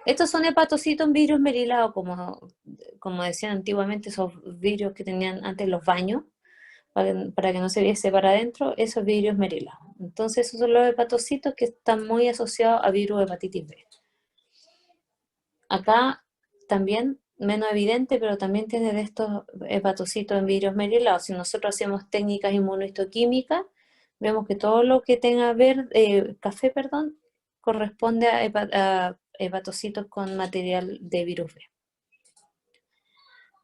Estos son hepatocitos en virus merilado, como decían antiguamente, esos virus que tenían antes los baños, para que no se viese para adentro, esos virus merilados. Entonces esos son los hepatocitos que están muy asociados a virus hepatitis B. Acá también, menos evidente, pero también tiene de estos hepatocitos en virus merilados. Si nosotros hacemos técnicas inmunohistoquímicas, vemos que todo lo que tenga café, corresponde a hepatocitos con material de virus B.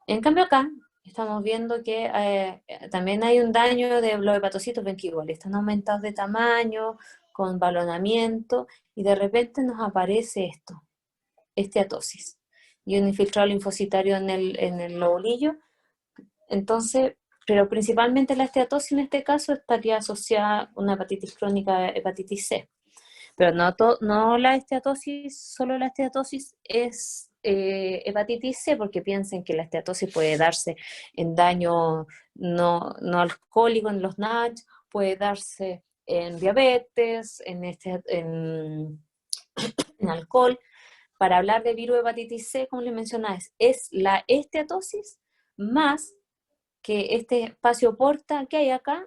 En cambio acá estamos viendo que también hay un daño de los hepatocitos, ven que igual están aumentados de tamaño, con balonamiento, y de repente nos aparece esto, esteatosis, y un infiltrado linfocitario en el lobulillo. Entonces, pero principalmente la esteatosis en este caso estaría asociada a una hepatitis crónica, hepatitis C. Pero no la esteatosis, solo la esteatosis es hepatitis C, porque piensen que la esteatosis puede darse en daño no alcohólico, en los NASH, puede darse en diabetes, en alcohol. Para hablar de virus hepatitis C, como les mencionaba, es la esteatosis más que este espacio porta que hay acá,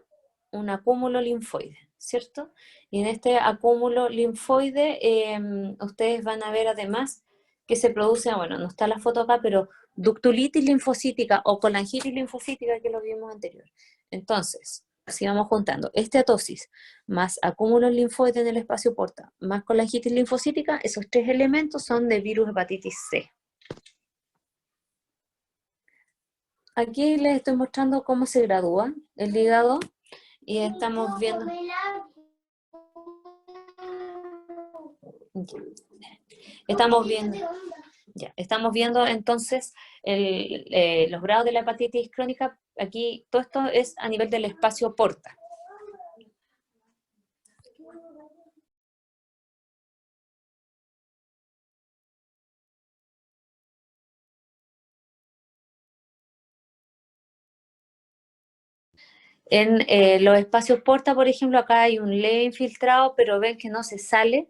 un acúmulo linfoide, ¿cierto? Y en este acúmulo linfoide ustedes van a ver además que se produce, bueno, no está la foto acá, pero ductulitis linfocítica o colangitis linfocítica, que lo vimos anterior. Entonces, si vamos juntando esteatosis más acúmulo linfoide en el espacio porta más colangitis linfocítica, esos tres elementos son de virus hepatitis C. Aquí les estoy mostrando cómo se gradúa el hígado y estamos viendo... Estamos viendo entonces los grados de la hepatitis crónica. Aquí todo esto es a nivel del espacio porta. En los espacios porta, por ejemplo, acá hay un leve infiltrado, pero ven que no se sale.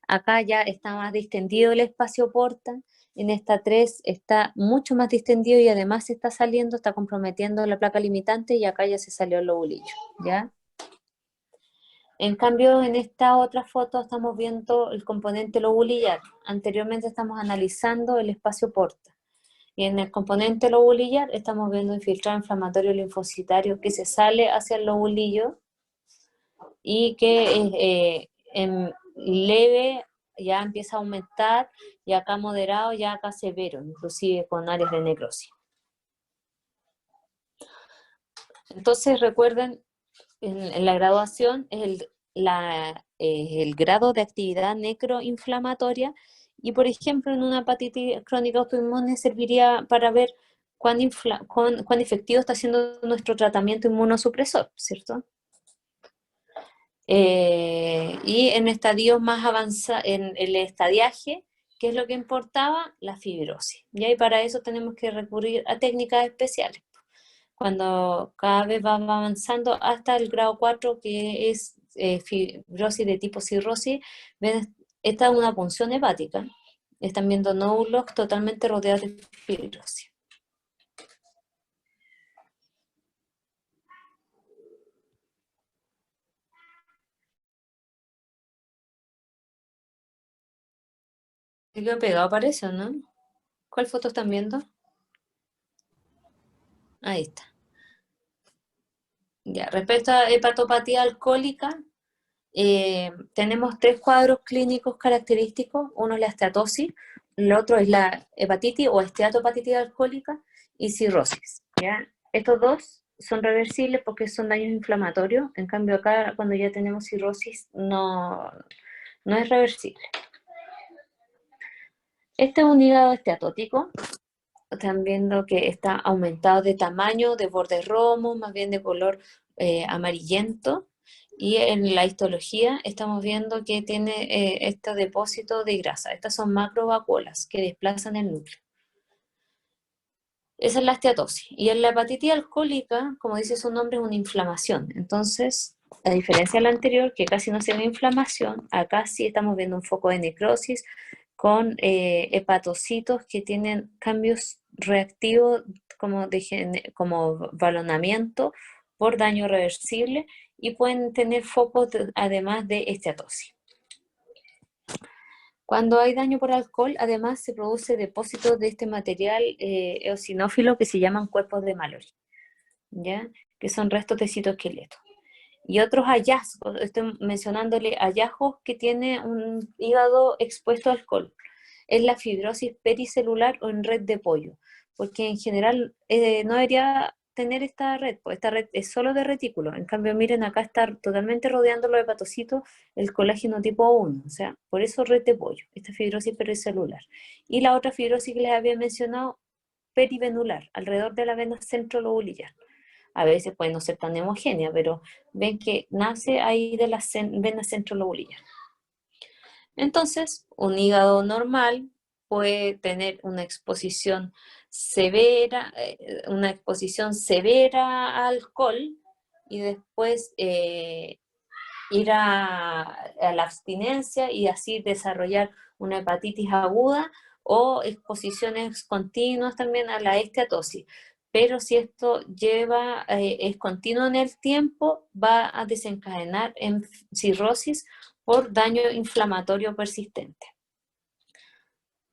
Acá ya está más distendido el espacio porta. En esta 3 está mucho más distendido y además se está saliendo, está comprometiendo la placa limitante, y acá ya se salió el lobulillo, ¿ya? En cambio, en esta otra foto estamos viendo el componente lobulillar. Anteriormente estamos analizando el espacio porta. Y en el componente lobulillar estamos viendo infiltrado inflamatorio linfocitario que se sale hacia el lobulillo y que en leve ya empieza a aumentar, y acá moderado, ya acá severo, inclusive con áreas de necrosis. Entonces recuerden, en la graduación es el grado de actividad necroinflamatoria, y por ejemplo en una hepatitis crónica autoinmune serviría para ver cuán efectivo está siendo nuestro tratamiento inmunosupresor, ¿cierto? Y en estadios más avanzados, en el estadiaje, ¿qué es lo que importaba? La fibrosis. Y ahí para eso tenemos que recurrir a técnicas especiales. Cuando cada vez vamos avanzando hasta el grado 4, que es fibrosis de tipo cirrosis, ven, esta es una punción hepática. Están viendo nódulos totalmente rodeados de fibrosis. ¿Se quedó pegado? Parece, ¿no? ¿Cuál foto están viendo? Ahí está. Ya, respecto a hepatopatía alcohólica, tenemos 3 cuadros clínicos característicos. Uno es la esteatosis, el otro es la hepatitis o esteatopatitis alcohólica y cirrosis, ¿ya? Estos dos son reversibles porque son daños inflamatorios. En cambio acá, cuando ya tenemos cirrosis, no es reversible. Este es un hígado esteatótico. Están viendo que está aumentado de tamaño, de bordes romos, más bien de color amarillento. Y en la histología estamos viendo que tiene estos depósitos de grasa. Estas son macrovacuolas que desplazan el núcleo. Esa es la esteatosis. Y en la hepatitis alcohólica, como dice su nombre, es una inflamación. Entonces, a diferencia de la anterior, que casi no se ve inflamación, acá sí estamos viendo un foco de necrosis con hepatocitos que tienen cambios reactivos como balonamiento por daño reversible, y pueden tener focos además de esteatosis. Cuando hay daño por alcohol, además se produce depósitos de este material eosinófilo que se llaman cuerpos de Mallory, ¿ya? Que son restos de citoesqueleto. Y otros hallazgos, estoy mencionándole hallazgos que tiene un hígado expuesto al alcohol. es la fibrosis pericelular o en red de pollo, porque en general no debería tener esta red, pues esta red es solo de retículo. En cambio, miren, acá está totalmente rodeando los hepatocitos el colágeno tipo 1, o sea, por eso red de pollo, esta fibrosis pericelular. Y la otra fibrosis que les había mencionado, perivenular, alrededor de la vena centrolobulillar. A veces puede no ser tan homogénea, pero ven que nace ahí de la vena centrolobulillar. Entonces, un hígado normal puede tener una exposición severa a alcohol y después ir a la abstinencia y así desarrollar una hepatitis aguda o exposiciones continuas también a la esteatosis. Pero si esto es continuo en el tiempo, va a desencadenar en cirrosis por daño inflamatorio persistente.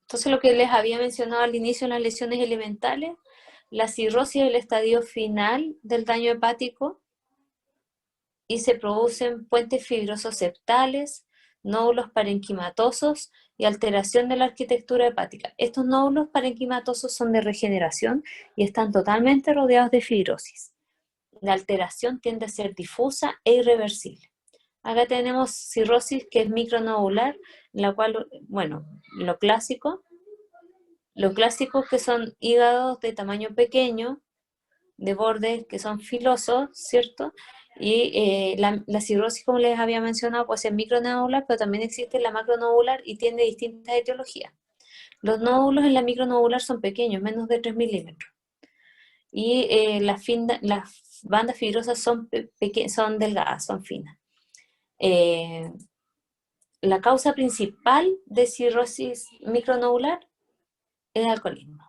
Entonces, lo que les había mencionado al inicio en las lesiones elementales, la cirrosis es el estadio final del daño hepático y se producen puentes fibrosos septales, nódulos parenquimatosos y alteración de la arquitectura hepática. Estos nódulos parenquimatosos son de regeneración y están totalmente rodeados de fibrosis. La alteración tiende a ser difusa e irreversible. Acá tenemos cirrosis que es micronodular, en la cual, bueno, lo clásico que son hígados de tamaño pequeño, de bordes que son filosos, ¿cierto? Y la cirrosis, como les había mencionado, puede ser micronodular, pero también existe la macronodular y tiene distintas etiologías. Los nódulos en la micronodular son pequeños, menos de 3 milímetros. Y las bandas fibrosas son delgadas, son finas. La causa principal de cirrosis micronodular es el alcoholismo.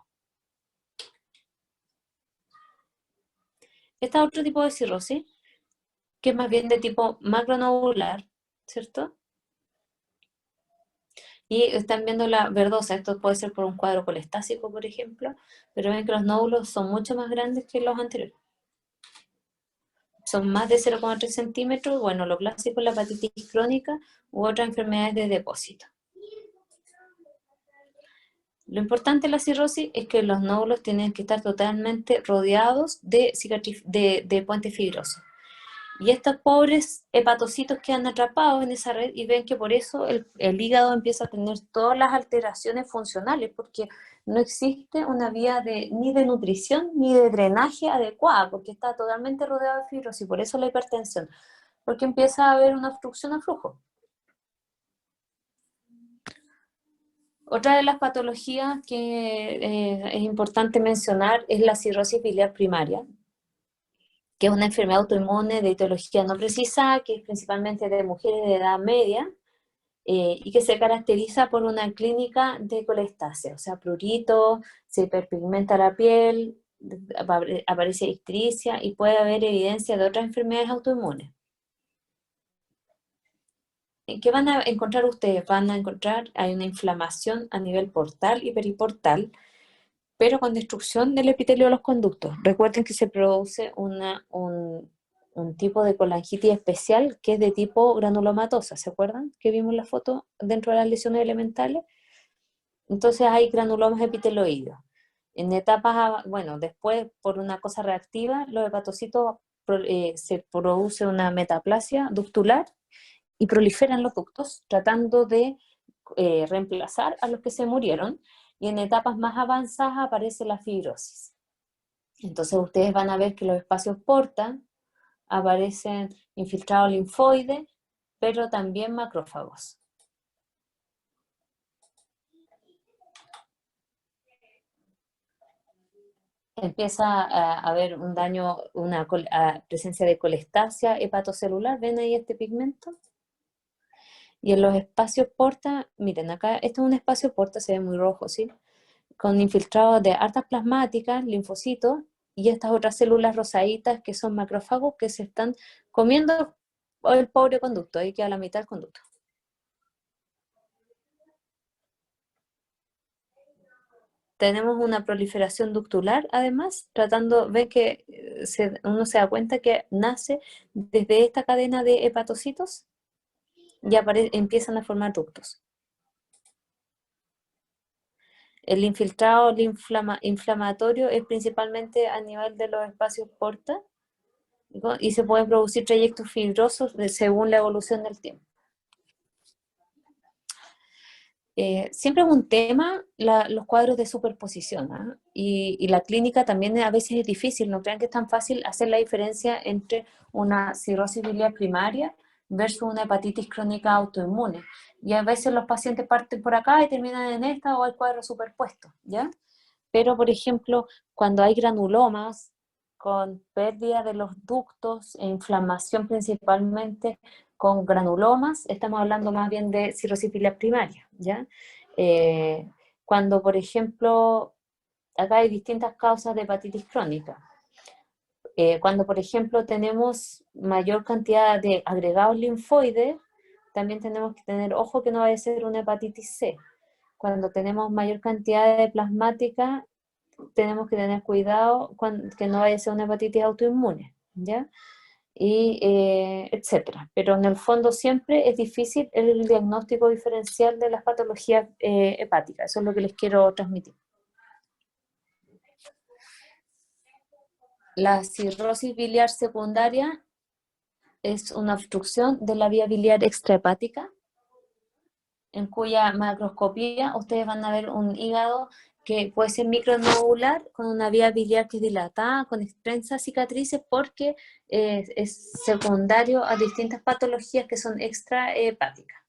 Este otro tipo de cirrosis, que es más bien de tipo macronodular, ¿cierto? Y están viendo la verdosa, esto puede ser por un cuadro colestásico, por ejemplo, pero ven que los nódulos son mucho más grandes que los anteriores. Son más de 0,3 centímetros, bueno, lo clásico es la hepatitis crónica u otras enfermedades de depósito. Lo importante de la cirrosis es que los nódulos tienen que estar totalmente rodeados de puentes fibrosos. Y estos pobres hepatocitos quedan atrapados en esa red y ven que por eso el hígado empieza a tener todas las alteraciones funcionales, porque no existe una vía ni de nutrición ni de drenaje adecuada, porque está totalmente rodeado de fibrosis, y por eso la hipertensión, porque empieza a haber una obstrucción al flujo. Otra de las patologías que es importante mencionar es la cirrosis biliar primaria, que es una enfermedad autoinmune de etiología no precisa, que es principalmente de mujeres de edad media, y que se caracteriza por una clínica de colestasia, o sea, prurito, se hiperpigmenta la piel, aparece ictericia y puede haber evidencia de otras enfermedades autoinmunes. ¿Qué van a encontrar ustedes? Van a encontrar, hay una inflamación a nivel portal y periportal, pero con destrucción del epitelio de los conductos. Recuerden que se produce un tipo de colangitis especial que es de tipo granulomatosa, ¿se acuerdan? Que vimos la foto dentro de las lesiones elementales. Entonces hay granulomas epiteloideos. En etapas, bueno, después por una cosa reactiva, los hepatocitos se produce una metaplasia ductular y proliferan los ductos, tratando de reemplazar a los que se murieron, y en etapas más avanzadas aparece la fibrosis. Entonces ustedes van a ver que los espacios porta aparecen infiltrados linfoides, pero también macrófagos. Empieza a haber un daño, una presencia de colestasia hepatocelular, ¿ven ahí este pigmento? Y en los espacios porta, miren acá, este es un espacio porta, se ve muy rojo, ¿sí? Con infiltrados de hartas plasmáticas, linfocitos, y estas otras células rosaditas que son macrófagos que se están comiendo el pobre conducto, ahí queda la mitad del conducto. Tenemos una proliferación ductular, además, ven que uno se da cuenta que nace desde esta cadena de hepatocitos y empiezan a formar ductos. El infiltrado inflamatorio es principalmente a nivel de los espacios porta, ¿no? Y se pueden producir trayectos fibrosos según la evolución del tiempo. Siempre es un tema los cuadros de superposición, ¿eh? Y la clínica también a veces es difícil, no crean que es tan fácil hacer la diferencia entre una cirrosis biliar primaria versus una hepatitis crónica autoinmune. Y a veces los pacientes parten por acá y terminan en esta, o hay cuadros superpuestos, ¿ya? Pero, por ejemplo, cuando hay granulomas con pérdida de los ductos e inflamación principalmente con granulomas, estamos hablando más bien de cirrosis biliar primaria, ¿ya? Cuando, por ejemplo, acá hay distintas causas de hepatitis crónica. Cuando, por ejemplo, tenemos mayor cantidad de agregados linfoides, también tenemos que tener ojo que no vaya a ser una hepatitis C. Cuando tenemos mayor cantidad de plasmática, tenemos que tener cuidado que no vaya a ser una hepatitis autoinmune, ¿ya? Y etcétera. Pero en el fondo siempre es difícil el diagnóstico diferencial de las patologías hepáticas. Eso es lo que les quiero transmitir. La cirrosis biliar secundaria es una obstrucción de la vía biliar extrahepática, en cuya macroscopía ustedes van a ver un hígado que puede ser micronodular, con una vía biliar que es dilatada, con extensas cicatrices, porque es secundario a distintas patologías que son extrahepáticas.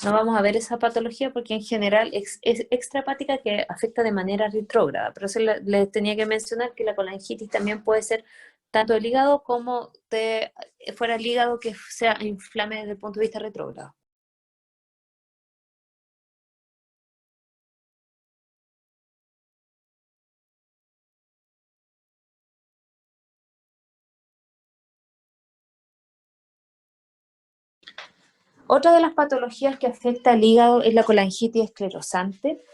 No vamos a ver esa patología porque en general es extrahepática, que afecta de manera retrógrada. Pero eso les tenía que mencionar que la colangitis también puede ser tanto del hígado como fuera el hígado que sea inflame desde el punto de vista retrógrado. Otra de las patologías que afecta al hígado es la colangitis esclerosante.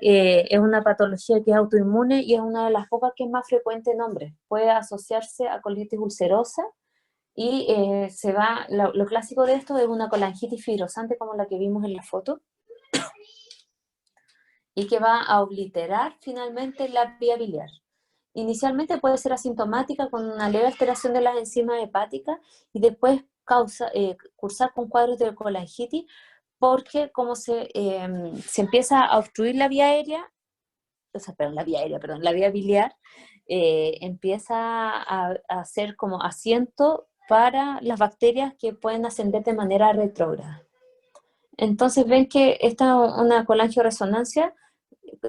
Es una patología que es autoinmune y es una de las pocas que es más frecuente en hombres. Puede asociarse a colitis ulcerosa y lo clásico de esto es una colangitis fibrosante como la que vimos en la foto y que va a obliterar finalmente la vía biliar. Inicialmente puede ser asintomática con una leve alteración de las enzimas hepáticas y después cursar con cuadros de colangitis, porque como se empieza a obstruir la vía aérea, la vía biliar, empieza a ser como asiento para las bacterias que pueden ascender de manera retrógrada. Entonces ven que esta es una colangioresonancia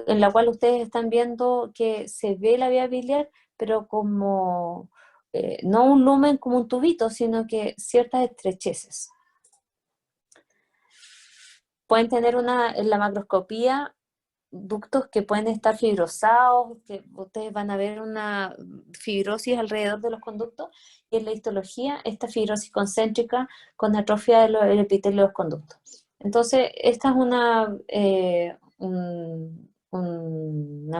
en la cual ustedes están viendo que se ve la vía biliar, pero como no un lumen como un tubito, sino que ciertas estrecheces. Pueden tener en la macroscopía ductos que pueden estar fibrosados, que ustedes van a ver una fibrosis alrededor de los conductos, y en la histología esta fibrosis concéntrica con atrofia del epitelio de los conductos. Entonces, esta es una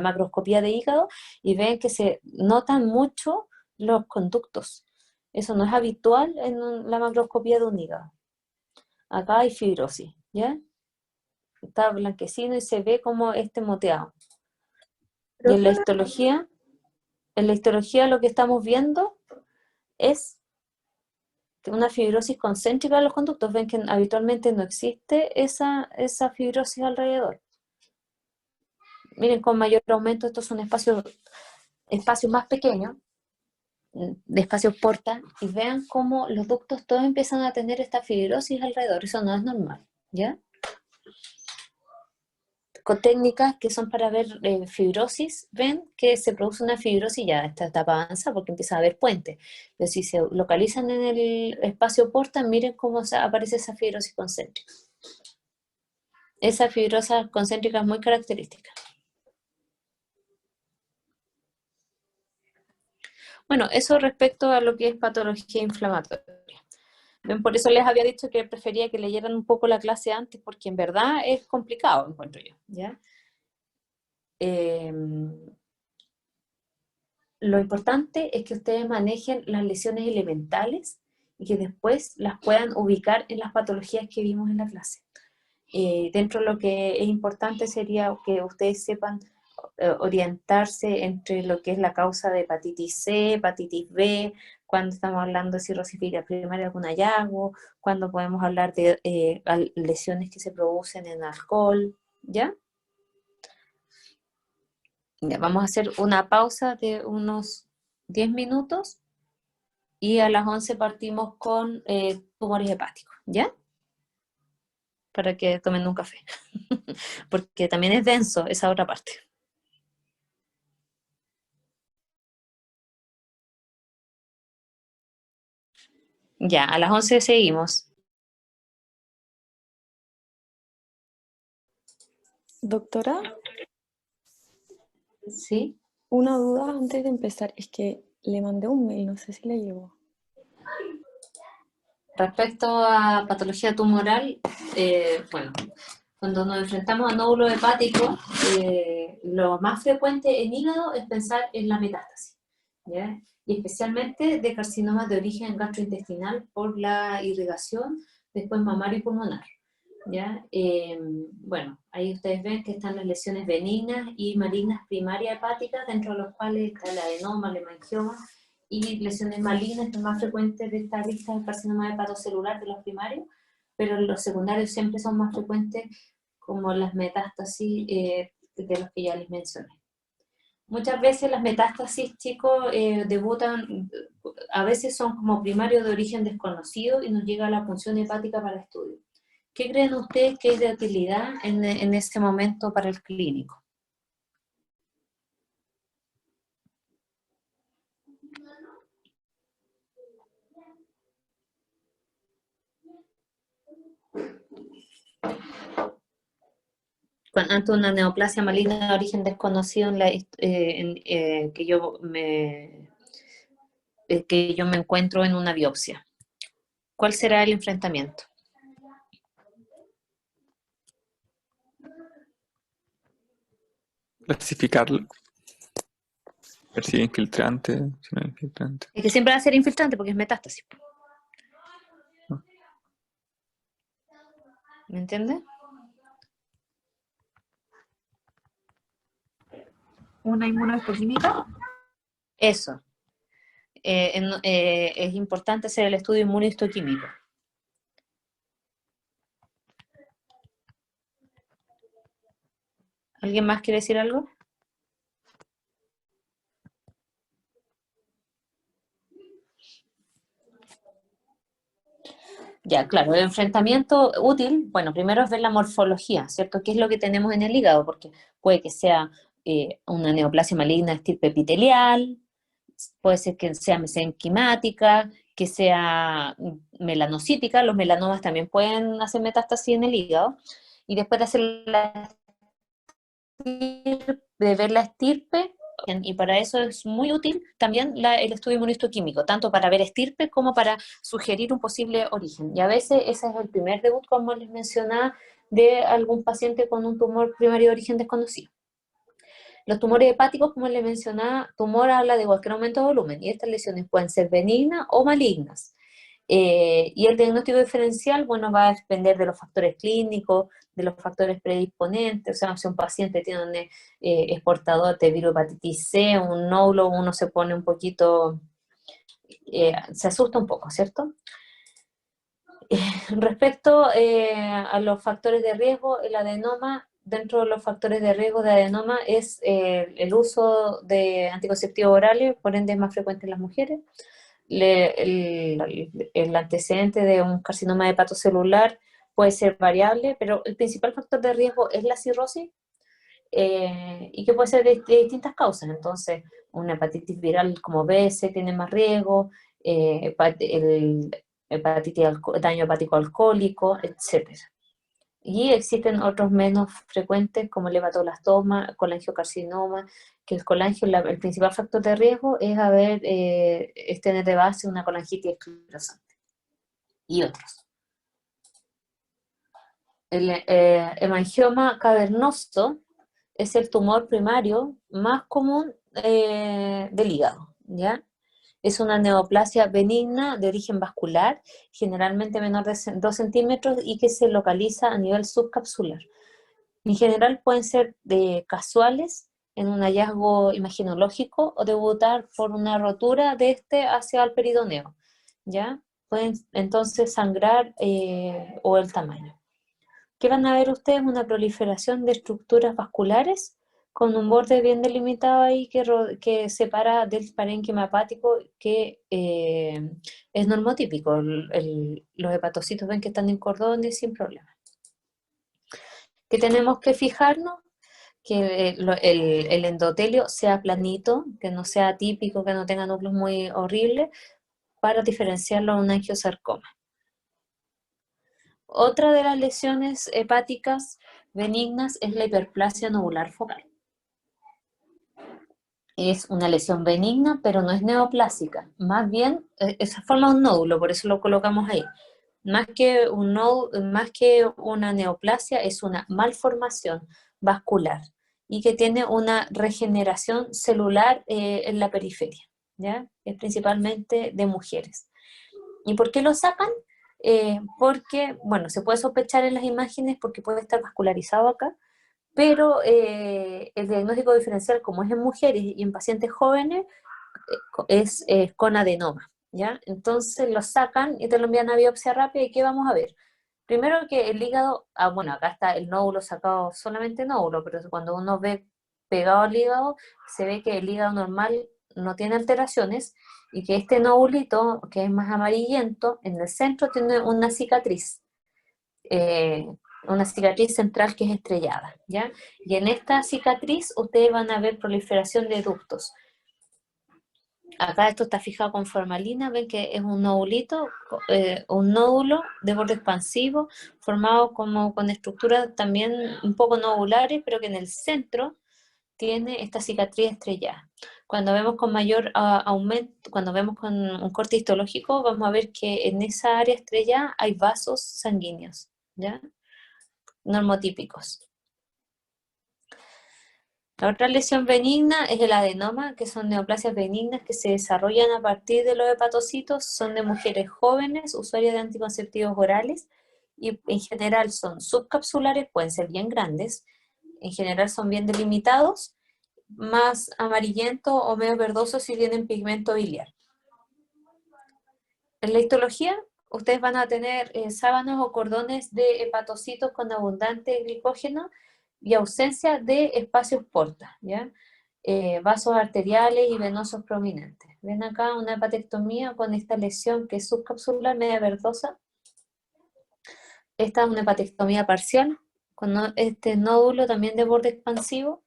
macroscopía de hígado y ven que se notan mucho los conductos. Eso no es habitual en la macroscopía de un hígado. Acá hay fibrosis, ¿ya? Está blanquecino y se ve como moteado. Y en la histología lo que estamos viendo es que una fibrosis concéntrica de los conductos. Ven que habitualmente no existe esa fibrosis alrededor. Miren, con mayor aumento estos son espacios más pequeños, de espacios porta, y vean cómo los ductos todos empiezan a tener esta fibrosis alrededor. Eso no es normal, ¿ya? Con técnicas que son para ver fibrosis, ven que se produce una fibrosis ya esta etapa avanza porque empieza a haber puentes. Pero si se localizan en el espacio porta, miren cómo aparece esa fibrosis concéntrica. Esa fibrosis concéntrica es muy característica. Bueno, eso respecto a lo que es patología inflamatoria. Por eso les había dicho que prefería que leyeran un poco la clase antes, porque en verdad es complicado, encuentro yo, ¿ya? Lo importante es que ustedes manejen las lesiones elementales y que después las puedan ubicar en las patologías que vimos en la clase. Dentro de lo que es importante sería que ustedes sepan orientarse entre lo que es la causa de hepatitis C, hepatitis B, cuando estamos hablando de cirrosis primaria, algún hallazgo, cuando podemos hablar de lesiones que se producen en alcohol, ¿ya? Ya, vamos a hacer una pausa de unos 10 minutos y a las 11 partimos con tumores hepáticos, ¿ya? Para que tomen un café, porque también es denso esa otra parte. Ya, a las 11 seguimos. Doctora, ¿Sí? una duda antes de empezar, es que le mandé un mail, no sé si le llegó. Respecto a patología tumoral, bueno, cuando nos enfrentamos a nódulos hepáticos, lo más frecuente en hígado es pensar en la metástasis, ¿ya? Y especialmente de carcinomas de origen gastrointestinal por la irrigación, después mamario y pulmonar, ¿ya? Bueno, ahí ustedes ven que están las lesiones benignas y malignas primarias hepáticas, dentro de los cuales está el adenoma, el hemangioma, y lesiones malignas, que es más frecuente de esta lista del carcinoma hepatocelular de los primarios, pero los secundarios siempre son más frecuentes, como las metástasis de los que ya les mencioné. Muchas veces las metástasis, chicos, debutan, a veces son como primarios de origen desconocido y nos llega la punción hepática para estudio. ¿Qué creen ustedes que es de utilidad en este momento para el clínico? Ante una neoplasia maligna de origen desconocido que yo me encuentro en una biopsia. ¿Cuál será el enfrentamiento? Clasificarlo. Ver si es infiltrante, si no es infiltrante. Es que siempre va a ser infiltrante porque es metástasis. ¿Me entiendes? ¿Una inmunohistoquímica? Eso. Es importante hacer el estudio inmunohistoquímico. ¿Alguien más quiere decir algo? Ya, claro, el enfrentamiento útil, bueno, primero es ver la morfología, ¿cierto? ¿Qué es lo que tenemos en el hígado? Porque puede que sea una neoplasia maligna de estirpe epitelial, puede ser que sea mesenquimática, que sea melanocítica, los melanomas también pueden hacer metástasis en el hígado, y después de hacer de ver la estirpe, y para eso es muy útil también el estudio inmunohistoquímico, tanto para ver estirpe como para sugerir un posible origen. Y a veces ese es el primer debut, como les mencionaba, de algún paciente con un tumor primario de origen desconocido. Los tumores hepáticos, como les mencionaba, tumor habla de cualquier aumento de volumen, y estas lesiones pueden ser benignas o malignas. Y el diagnóstico diferencial, bueno, va a depender de los factores clínicos, de los factores predisponentes. O sea, si un paciente tiene un exportador de virus hepatitis C, un nódulo, uno se pone un poquito, se asusta un poco, ¿cierto? Respecto a los factores de riesgo, el adenoma, dentro de los factores de riesgo de adenoma es el uso de anticonceptivos orales, por ende es más frecuente en las mujeres. El antecedente de un carcinoma hepatocelular puede ser variable, pero el principal factor de riesgo es la cirrosis, y que puede ser de distintas causas. Entonces, una hepatitis viral como B, C tiene más riesgo, daño hepático alcohólico, etc. Y existen otros menos frecuentes como el hepatoblastoma, colangiocarcinoma, que el colangio, el principal factor de riesgo es tener de base una colangitis esclerosante. Y otros. El hemangioma cavernoso es el tumor primario más común del hígado, ¿ya? Es una neoplasia benigna de origen vascular, generalmente menor de 2 centímetros y que se localiza a nivel subcapsular. En general pueden ser casuales en un hallazgo imaginológico o debutar por una rotura de este hacia el peridoneo, ¿ya? Pueden entonces sangrar o el tamaño. ¿Qué van a ver ustedes? Una proliferación de estructuras vasculares con un borde bien delimitado ahí que separa del parénquima hepático, que es normotípico. Los hepatocitos ven que están en cordones sin problema. ¿Qué tenemos que fijarnos? Que el endotelio sea planito, que no sea típico, que no tenga núcleos muy horribles, para diferenciarlo de un angiosarcoma. Otra de las lesiones hepáticas benignas es la hiperplasia nodular focal. Es una lesión benigna, pero no es neoplásica. Más bien, esa forma un nódulo, por eso lo colocamos ahí. Más que una neoplasia, es una malformación vascular y que tiene una regeneración celular en la periferia, ¿ya? Es principalmente de mujeres. ¿Y por qué lo sacan? Porque, bueno, se puede sospechar en las imágenes porque puede estar vascularizado acá, pero el diagnóstico diferencial, como es en mujeres y en pacientes jóvenes, es con adenoma, ¿ya? Entonces lo sacan y te lo envían a biopsia rápida. ¿Y qué vamos a ver? Primero que el hígado, bueno, acá está el nódulo sacado, solamente nódulo, pero cuando uno ve pegado al hígado, se ve que el hígado normal no tiene alteraciones y que este nódulito, que es más amarillento, en el centro tiene una cicatriz central que es estrellada, ¿ya? Y en esta cicatriz ustedes van a ver proliferación de ductos. Acá esto está fijado con formalina, ven que es un nódulito, un nódulo de borde expansivo, formado como con estructuras también un poco nodulares, pero que en el centro tiene esta cicatriz estrellada. Cuando vemos con mayor aumento, cuando vemos con un corte histológico, vamos a ver que en esa área estrellada hay vasos sanguíneos, ¿ya? Normotípicos. La otra lesión benigna es el adenoma, que son neoplasias benignas que se desarrollan a partir de los hepatocitos, son de mujeres jóvenes, usuarias de anticonceptivos orales, y en general son subcapsulares, pueden ser bien grandes, en general son bien delimitados, más amarillento o medio verdoso si tienen pigmento biliar. En la histología, ustedes van a tener sábanas o cordones de hepatocitos con abundante glicógeno y ausencia de espacios porta, ¿ya? Vasos arteriales y venosos prominentes. Ven acá una hepatectomía con esta lesión que es subcapsular, media verdosa. Esta es una hepatectomía parcial, con este nódulo también de borde expansivo.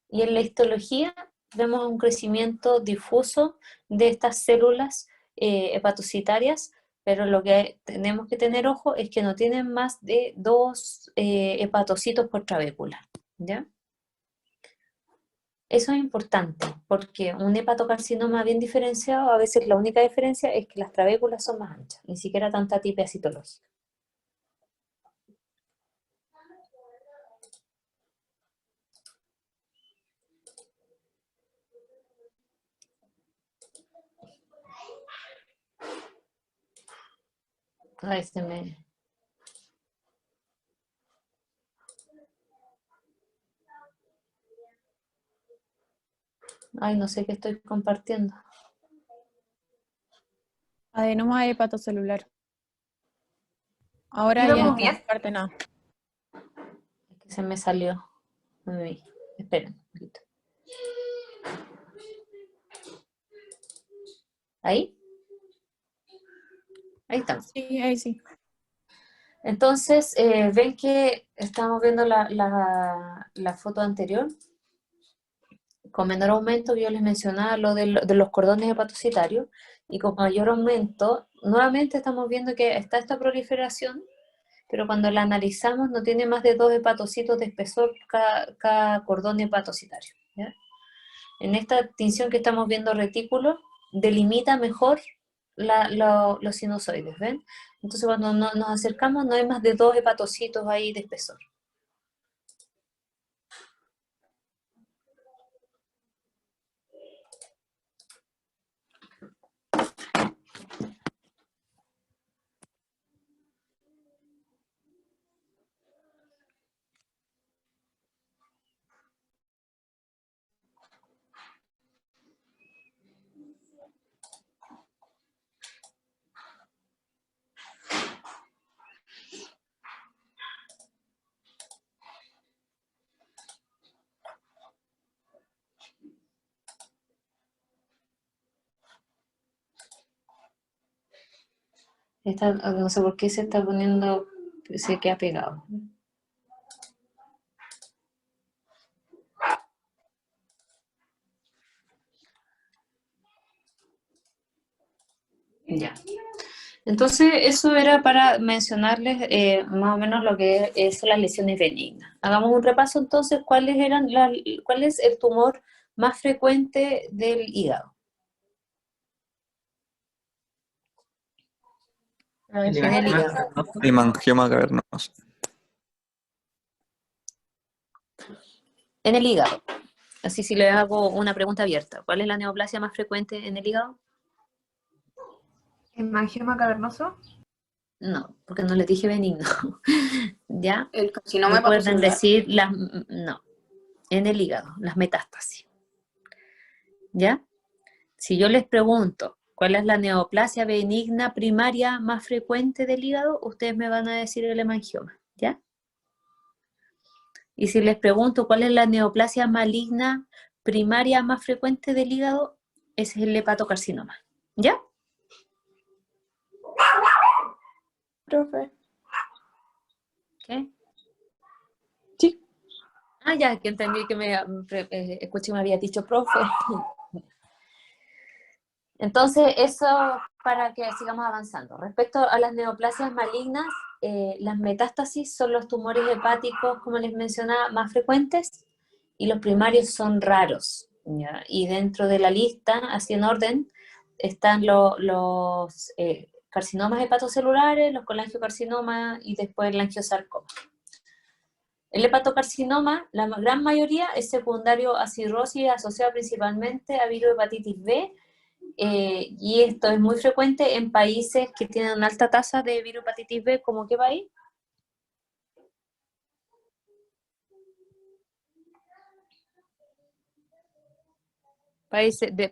Y en la histología vemos un crecimiento difuso de estas células hepatocitarias, pero lo que tenemos que tener ojo es que no tienen más de 2 hepatocitos por trabécula, ¿ya? Eso es importante, porque un hepatocarcinoma bien diferenciado, a veces la única diferencia es que las trabéculas son más anchas, ni siquiera tanta tipia citológica. Ay, no sé qué estoy compartiendo. Adenoma hepatocelular. Ahora ya no comparte nada. Es que se me salió. Uy, esperen un poquito. ¿Ahí? Ahí estamos. Sí, ahí sí. Entonces, ven que estamos viendo la foto anterior, con menor aumento, que yo les mencionaba lo de los cordones hepatocitarios, y con mayor aumento, nuevamente estamos viendo que está esta proliferación, pero cuando la analizamos no tiene más de 2 hepatocitos de espesor cada cordón hepatocitario, ¿ya? En esta tinción que estamos viendo retículo, delimita mejor los sinusoides, ¿ven? Entonces cuando nos acercamos no hay más de 2 hepatocitos ahí de espesor. No sé por qué se está poniendo, se queda pegado. Ya. Entonces, eso era para mencionarles más o menos lo que son las lesiones benignas. Hagamos un repaso entonces, ¿cuál es el tumor más frecuente del hígado? En el hígado. Hemangioma cavernoso. En el hígado. Así si le hago una pregunta abierta. ¿Cuál es la neoplasia más frecuente en el hígado? ¿Hemangioma cavernoso? No, porque no les dije benigno. ¿Ya? El carcinoma Me pueden hepatocelular. decir no, en el hígado, las metástasis. ¿Ya? Si yo les pregunto cuál es la neoplasia benigna primaria más frecuente del hígado, ustedes me van a decir el hemangioma, ¿ya? Y si les pregunto cuál es la neoplasia maligna primaria más frecuente del hígado, ese es el hepatocarcinoma, ¿ya? Profe. ¿Qué? Sí. Ah, ya, que entendí que escuché que me había dicho profe. Entonces, eso para que sigamos avanzando. Respecto a las neoplasias malignas, las metástasis son los tumores hepáticos, como les mencionaba, más frecuentes, y los primarios son raros, ¿ya? Y dentro de la lista, así en orden, están los carcinomas hepatocelulares, los colangiocarcinomas y después el angiosarcoma. El hepatocarcinoma, la gran mayoría, es secundario a cirrosis asociado principalmente a virohepatitis B, y esto es muy frecuente en países que tienen una alta tasa de virohepatitis B, ¿como qué país?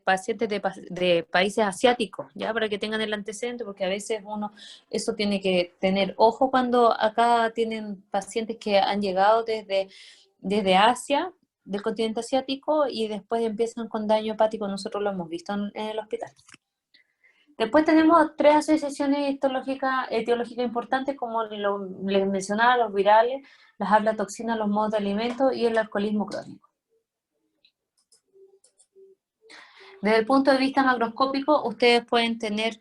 Pacientes de países asiáticos, ya, para que tengan el antecedente, porque a veces eso tiene que tener ojo cuando acá tienen pacientes que han llegado desde Asia, del continente asiático, y después empiezan con daño hepático. Nosotros lo hemos visto en el hospital. Después tenemos 3 asociaciones etiológicas importantes, como les mencionaba, los virales, las aflatoxinas, los modos de alimento y el alcoholismo crónico. Desde el punto de vista macroscópico, ustedes pueden tener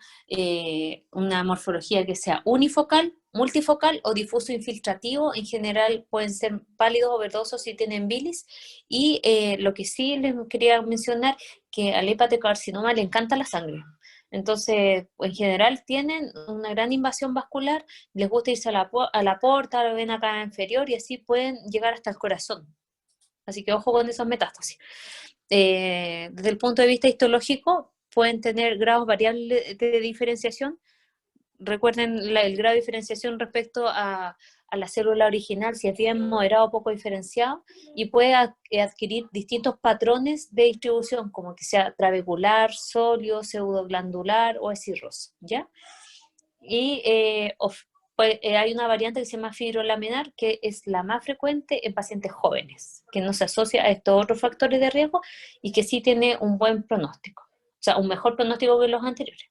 una morfología que sea unifocal, multifocal o difuso infiltrativo. En general pueden ser pálidos o verdosos si tienen bilis. Y lo que sí les quería mencionar, que al hepatocarcinoma le encanta la sangre. Entonces, en general tienen una gran invasión vascular, les gusta irse a la porta, a la vena cava inferior, y así pueden llegar hasta el corazón. Así que ojo con esas metástasis. Desde el punto de vista histológico, pueden tener grados variables de diferenciación. Recuerden el grado de diferenciación respecto a la célula original, si es bien moderado o poco diferenciado, y puede adquirir distintos patrones de distribución, como que sea trabecular, sólido, pseudoglandular o escirroso, ¿ya? Y hay una variante que se llama fibrolaminar, que es la más frecuente en pacientes jóvenes, que no se asocia a estos otros factores de riesgo y que sí tiene un buen pronóstico, o sea, un mejor pronóstico que los anteriores.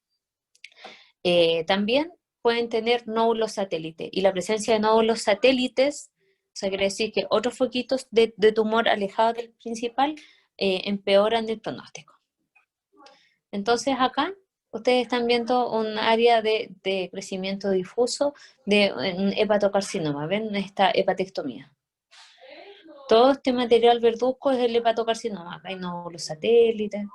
También pueden tener nódulos satélites, y la presencia de nódulos satélites, o sea, quiere decir que otros foquitos de tumor alejados del principal empeoran el pronóstico. Entonces acá ustedes están viendo un área de crecimiento difuso de un hepatocarcinoma. ¿Ven esta hepatectomía? Todo este material verduzco es el hepatocarcinoma. Acá hay nódulos satélites.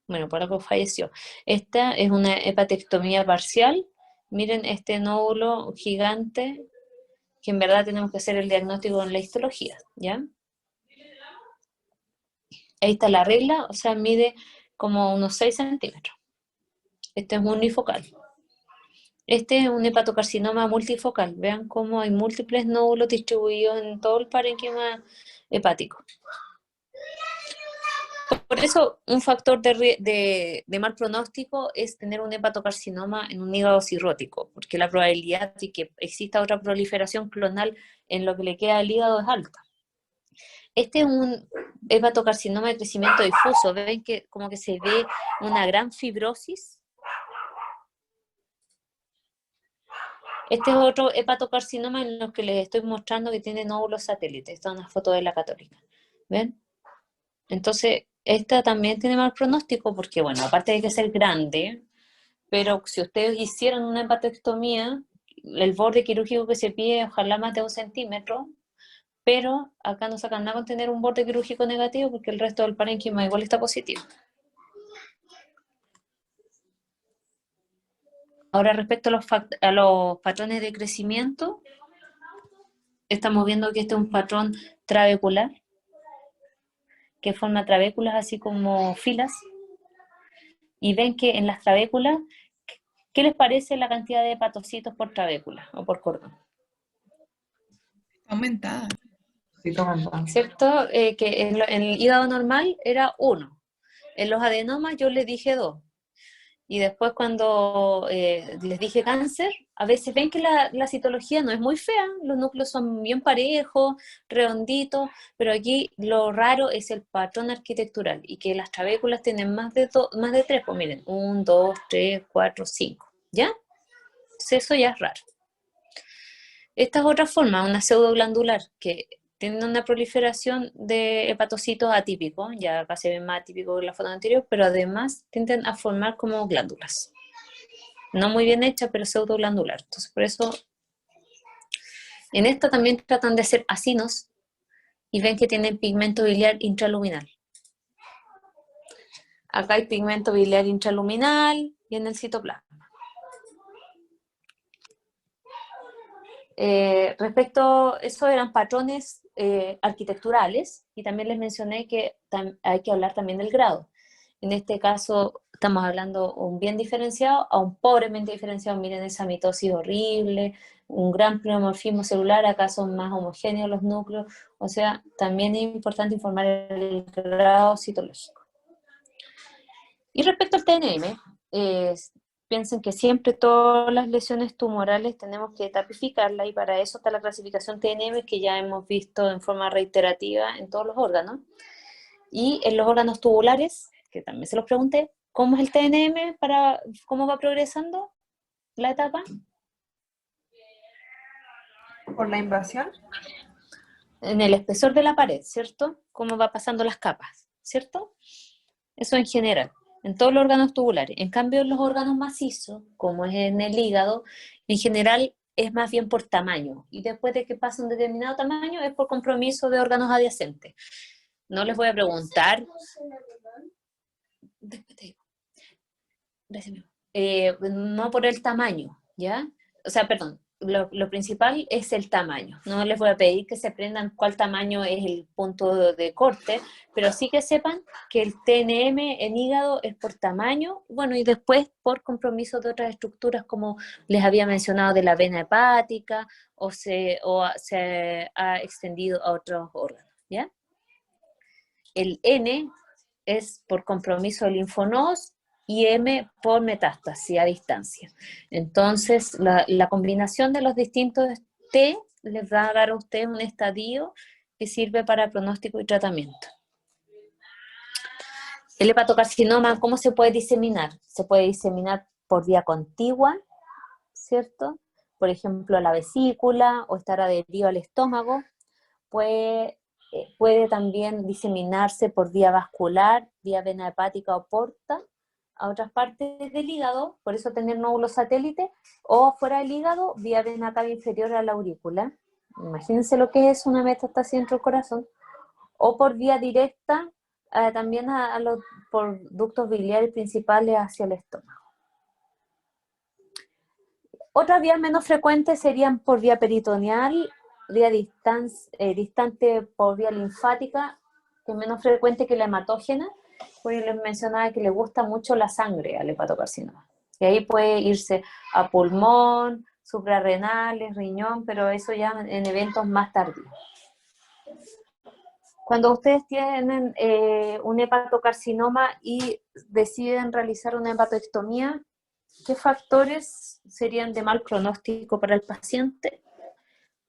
Bueno, por algo falleció. Esta es una hepatectomía parcial. Miren este nódulo gigante, que en verdad tenemos que hacer el diagnóstico en la histología, ¿ya? Ahí está la regla, o sea, mide como unos 6 centímetros. Este es unifocal. Este es un hepatocarcinoma multifocal. Vean cómo hay múltiples nódulos distribuidos en todo el parénquima hepático. Por eso, un factor de mal pronóstico es tener un hepatocarcinoma en un hígado cirrótico, porque la probabilidad de que exista otra proliferación clonal en lo que le queda al hígado es alta. Este es un hepatocarcinoma de crecimiento difuso. Ven que como que se ve una gran fibrosis. Este es otro hepatocarcinoma en los que les estoy mostrando que tiene nódulos satélites. Esta es una foto de la Católica. ¿Ven? Entonces, esta también tiene mal pronóstico porque, bueno, aparte de que ser grande, pero si ustedes hicieran una hepatectomía, el borde quirúrgico que se pide, ojalá más de 1 centímetro, pero acá no sacan nada con tener un borde quirúrgico negativo porque el resto del parénquima igual está positivo. Ahora, respecto a los patrones de crecimiento, estamos viendo que este es un patrón trabecular, que forma trabéculas así como filas, y ven que en las trabéculas, ¿qué les parece la cantidad de hepatocitos por trabécula o por cordón? Aumentada. ¿Cierto? Que en el hígado normal era 1. En los adenomas yo les dije 2. Y después cuando les dije cáncer, a veces ven que la citología no es muy fea, los núcleos son bien parejos, redonditos, pero aquí lo raro es el patrón arquitectural y que las trabéculas tienen más de 3, pues miren, 1, 2, 3, 4, 5, ¿ya? Entonces eso ya es raro. Esta es otra forma, una pseudoglandular, que tiene una proliferación de hepatocitos atípicos, ya acá se ve más atípico que la foto anterior, pero además tienden a formar como glándulas. No muy bien hecha, pero pseudoglandular. Entonces, por eso, en esta también tratan de ser acinos y ven que tienen pigmento biliar intraluminal. Acá hay pigmento biliar intraluminal y en el citoplasma. Respecto, eso eran patrones arquitecturales y también les mencioné que hay que hablar también del grado. En este caso estamos hablando un bien diferenciado a un pobremente diferenciado. Miren esa mitosis horrible, un gran pleomorfismo celular, acá son más homogéneos los núcleos, o sea, también es importante informar el grado citológico. Y respecto al TNM, piensen que siempre todas las lesiones tumorales tenemos que tapificarla y para eso está la clasificación TNM que ya hemos visto en forma reiterativa en todos los órganos. Y en los órganos tubulares, que también se los pregunté, ¿cómo es el TNM? ¿Cómo va progresando la etapa? ¿Por la invasión? En el espesor de la pared, ¿cierto? ¿Cómo va pasando las capas? ¿Cierto? Eso en general. En todos los órganos tubulares. En cambio, en los órganos macizos, como es en el hígado, en general es más bien por tamaño. Y después de que pasa un determinado tamaño, es por compromiso de órganos adyacentes. No les voy a preguntar. Después te digo. Gracias, no por el tamaño, ¿ya? O sea, perdón. Lo principal es el tamaño. No les voy a pedir que se aprendan cuál tamaño es el punto de corte, pero sí que sepan que el TNM en hígado es por tamaño, bueno, y después por compromiso de otras estructuras, como les había mencionado de la vena hepática, o se ha extendido a otros órganos, ¿ya? El N es por compromiso de linfonodos, y M por metástasis a distancia. Entonces, la combinación de los distintos T les va a dar a ustedes un estadio que sirve para pronóstico y tratamiento. El hepatocarcinoma, ¿cómo se puede diseminar? Se puede diseminar por vía contigua, ¿cierto? Por ejemplo, a la vesícula o estar adherido al estómago. Puede también diseminarse por vía vascular, vía vena hepática o porta, a otras partes del hígado, por eso tener nódulos satélites, o fuera del hígado, vía vena cava inferior a la aurícula. Imagínense lo que es una metástasis dentro del corazón. O por vía directa, también por ductos biliares principales hacia el estómago. Otras vías menos frecuentes serían por vía peritoneal, vía distante por vía linfática, que es menos frecuente que la hematógena, pues les mencionaba que le gusta mucho la sangre al hepatocarcinoma. Y ahí puede irse a pulmón, suprarrenales, riñón, pero eso ya en eventos más tardíos. Cuando ustedes tienen un hepatocarcinoma y deciden realizar una hepatectomía, ¿qué factores serían de mal pronóstico para el paciente?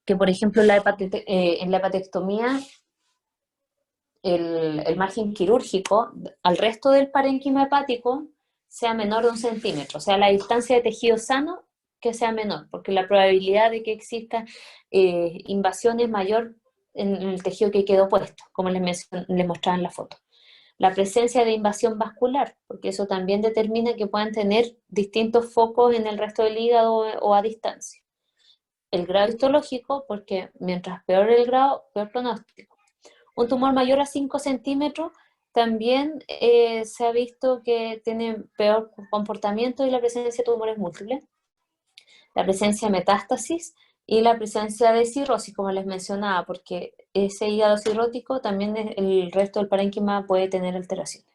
Que, por ejemplo, en la hepatectomía, el margen quirúrgico al resto del parénquima hepático sea menor de 1 centímetro, o sea, la distancia de tejido sano que sea menor, porque la probabilidad de que exista invasión es mayor en el tejido que quedó puesto, como les mostraba en la foto. La presencia de invasión vascular, porque eso también determina que puedan tener distintos focos en el resto del hígado o a distancia. El grado histológico, porque mientras peor el grado, peor pronóstico. Un tumor mayor a 5 centímetros también se ha visto que tiene peor comportamiento y la presencia de tumores múltiples, la presencia de metástasis y la presencia de cirrosis, como les mencionaba, porque ese hígado cirrótico también el resto del parénquima puede tener alteraciones.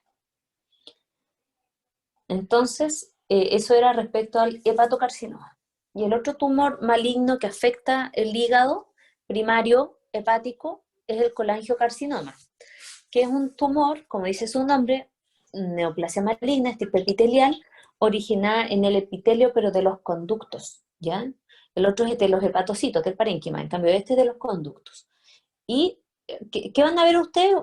Entonces, eso era respecto al hepatocarcinoma. Y el otro tumor maligno que afecta el hígado primario hepático es el colangiocarcinoma, que es un tumor, como dice su nombre, neoplasia maligna, tipo epitelial, originada en el epitelio, pero de los conductos, ¿ya? El otro es de los hepatocitos, del parénquima, en cambio este es de los conductos. ¿Y qué van a ver ustedes?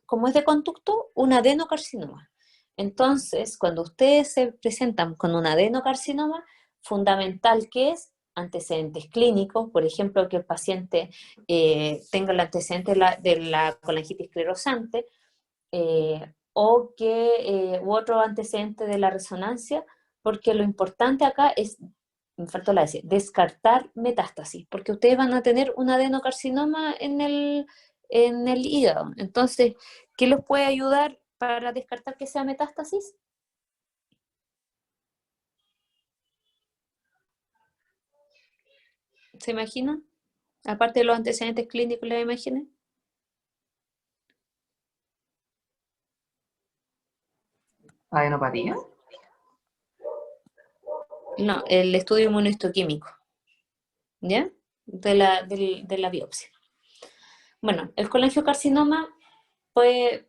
Como es de conducto, un adenocarcinoma. Entonces, cuando ustedes se presentan con un adenocarcinoma, fundamental que es antecedentes clínicos, por ejemplo, que el paciente tenga el antecedente de la colangitis esclerosante, o que u otro antecedente de la resonancia, porque lo importante acá es, me faltó la S, descartar metástasis, porque ustedes van a tener un adenocarcinoma en el hígado. Entonces, ¿qué los puede ayudar para descartar que sea metástasis? ¿Se imaginan? Aparte de los antecedentes clínicos, ¿les imaginan? ¿Adenopatía? No, el estudio inmunohistoquímico, ¿ya? De la biopsia. Bueno, el colangiocarcinoma puede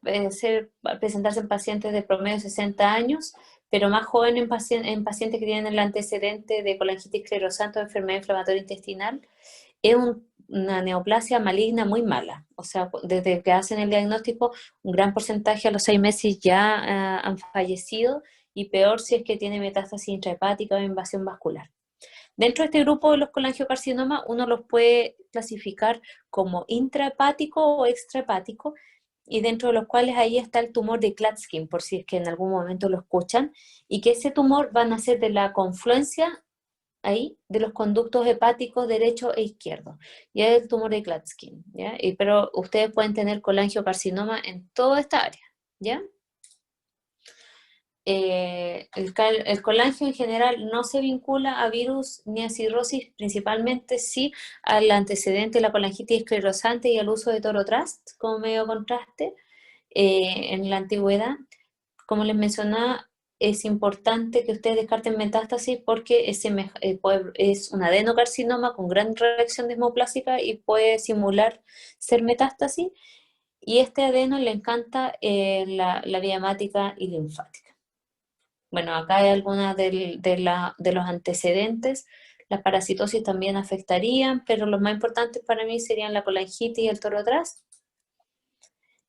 presentarse en pacientes de promedio de 60 años, pero más joven en pacientes que tienen el antecedente de colangitis esclerosante o enfermedad inflamatoria intestinal. Es una neoplasia maligna muy mala. O sea, desde que hacen el diagnóstico, un gran porcentaje a los 6 meses ya han fallecido, y peor si es que tiene metástasis intrahepática o invasión vascular. Dentro de este grupo de los colangiocarcinomas, uno los puede clasificar como intrahepático o extrahepático, y dentro de los cuales ahí está el tumor de Klatskin, por si es que en algún momento lo escuchan, y que ese tumor va a nacer de la confluencia ahí de los conductos hepáticos derecho e izquierdo, y es el tumor de Klatskin, ¿ya? Pero ustedes pueden tener colangiocarcinoma en toda esta área, ¿ya? El colangio en general no se vincula a virus ni a cirrosis, principalmente sí al antecedente de la colangitis esclerosante y al uso de torotrast como medio de contraste en la antigüedad. Como les mencionaba, es importante que ustedes descarten metástasis porque es un adenocarcinoma con gran reacción desmoplásica y puede simular ser metástasis, y este adeno le encanta la vía hemática y linfática. Bueno, acá hay algunas de los antecedentes. Las parasitosis también afectarían, pero los más importantes para mí serían la colangitis y el torotrás.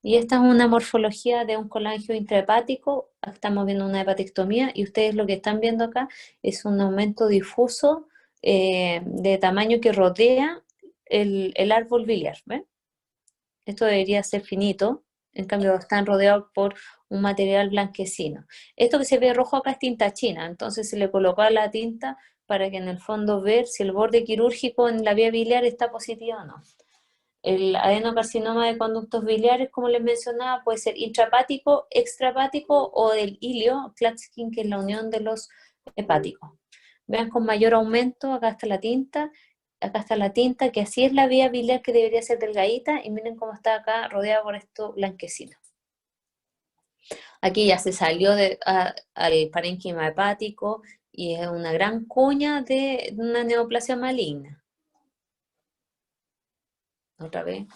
Y esta es una morfología de un colangio intrahepático. Estamos viendo una hepatectomía y ustedes lo que están viendo acá es un aumento difuso de tamaño que rodea el árbol biliar. ¿Ven? Esto debería ser finito, en cambio están rodeados por un material blanquecino. Esto que se ve rojo acá es tinta china, entonces se le colocó la tinta para que en el fondo ver si el borde quirúrgico en la vía biliar está positivo o no. El adenocarcinoma de conductos biliares, como les mencionaba, puede ser intrahepático, extrahepático o del hilio, Klatskin, que es la unión de los hepáticos. Vean con mayor aumento, acá está la tinta, que así es la vía biliar que debería ser delgadita, y miren cómo está acá rodeada por esto blanquecino. Aquí ya se salió al parénquima hepático y es una gran cuña de una neoplasia maligna. Otra vez.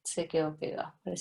Se quedó pegado. Parece